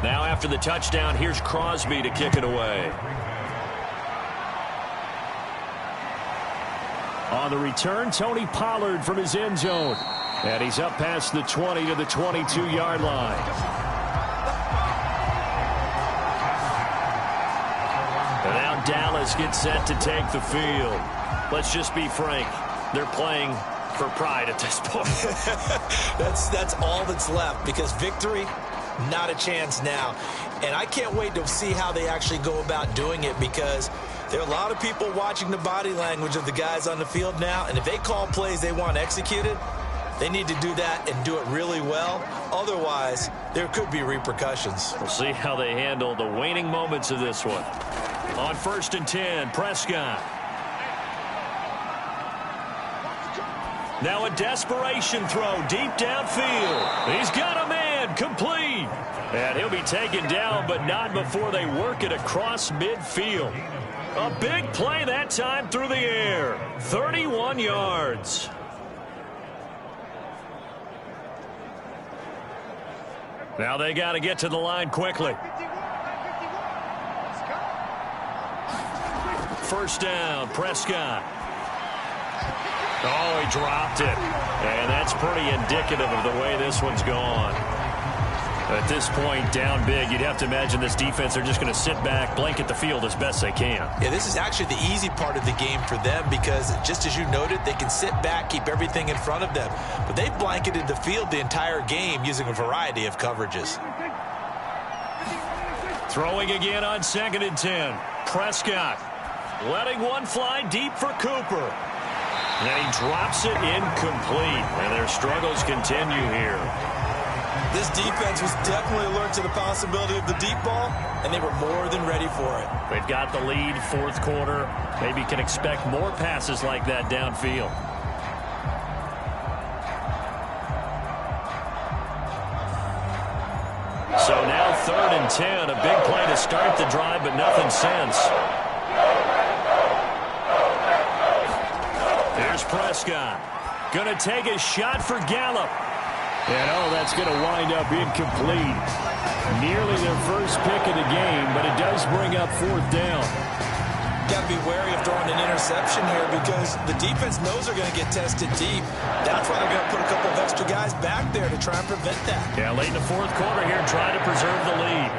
Now after the touchdown, here's Crosby to kick it away. On the return, Tony Pollard from his end zone. And he's up past the 20 to the 22-yard line. And now Dallas gets set to take the field. Let's just be frank. They're playing for pride at this point. That's all that's left, because victory, not a chance now. And I can't wait to see how they actually go about doing it, because there are a lot of people watching the body language of the guys on the field now, and if they call plays they want executed, they need to do that and do it really well. Otherwise, there could be repercussions. We'll see how they handle the waning moments of this one. On 1st and 10, Prescott. Now a desperation throw deep downfield. He's got a man, complete. And he'll be taken down, but not before they work it across midfield. A big play that time through the air. 31 yards. Now they got to get to the line quickly. 1st down, Prescott. Oh, he dropped it. And that's pretty indicative of the way this one's gone. At this point, down big, you'd have to imagine this defense are just going to sit back, blanket the field as best they can. Yeah, this is actually the easy part of the game for them, because just as you noted, they can sit back, keep everything in front of them. But they've blanketed the field the entire game using a variety of coverages. Throwing again on 2nd and 10. Prescott letting one fly deep for Cooper. And he drops it incomplete. And their struggles continue here. This defense was definitely alert to the possibility of the deep ball, and they were more than ready for it. They've got the lead, 4th quarter. Maybe can expect more passes like that downfield. So now 3rd and 10. A big play to start the drive, but nothing since. Here's Prescott. Going to take a shot for Gallup. And, oh, that's going to wind up incomplete. Nearly their first pick of the game, but it does bring up 4th down. Got to be wary of throwing an interception here because the defense knows they're going to get tested deep. That's why they're going to put a couple of extra guys back there to try and prevent that. Yeah, late in the 4th quarter here, trying to preserve the lead.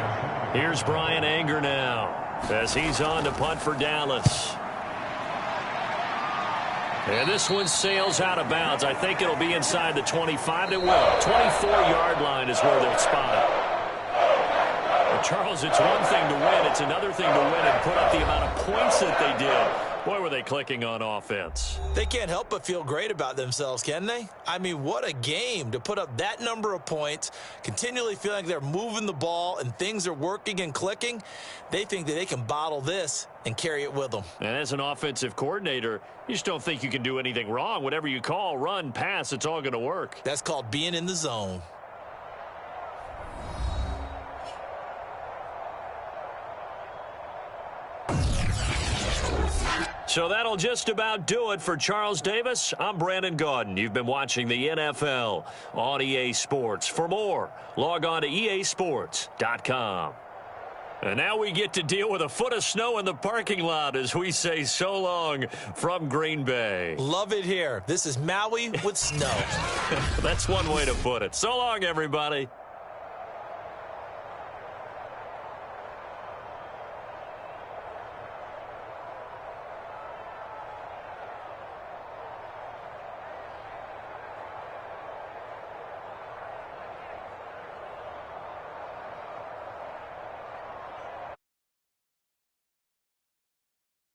Here's Brian Anger now as he's on to punt for Dallas. And this one sails out of bounds. I think it'll be inside the 25. It will. 24-yard line is where they'll spot it. Well, Charles, it's one thing to win. It's another thing to win and put up the amount of points that they did. Boy, were they clicking on offense. They can't help but feel great about themselves, can they? I mean, what a game to put up that number of points, continually feeling like they're moving the ball and things are working and clicking. They think that they can bottle this and carry it with them. And as an offensive coordinator, you just don't think you can do anything wrong. Whatever you call, run, pass, it's all going to work. That's called being in the zone. So that'll just about do it for Charles Davis. I'm Brandon Gaudin. You've been watching the NFL on EA Sports. For more, log on to easports.com. And now we get to deal with a foot of snow in the parking lot as we say so long from Green Bay. Love it here. This is Maui with snow. That's one way to put it. So long, everybody.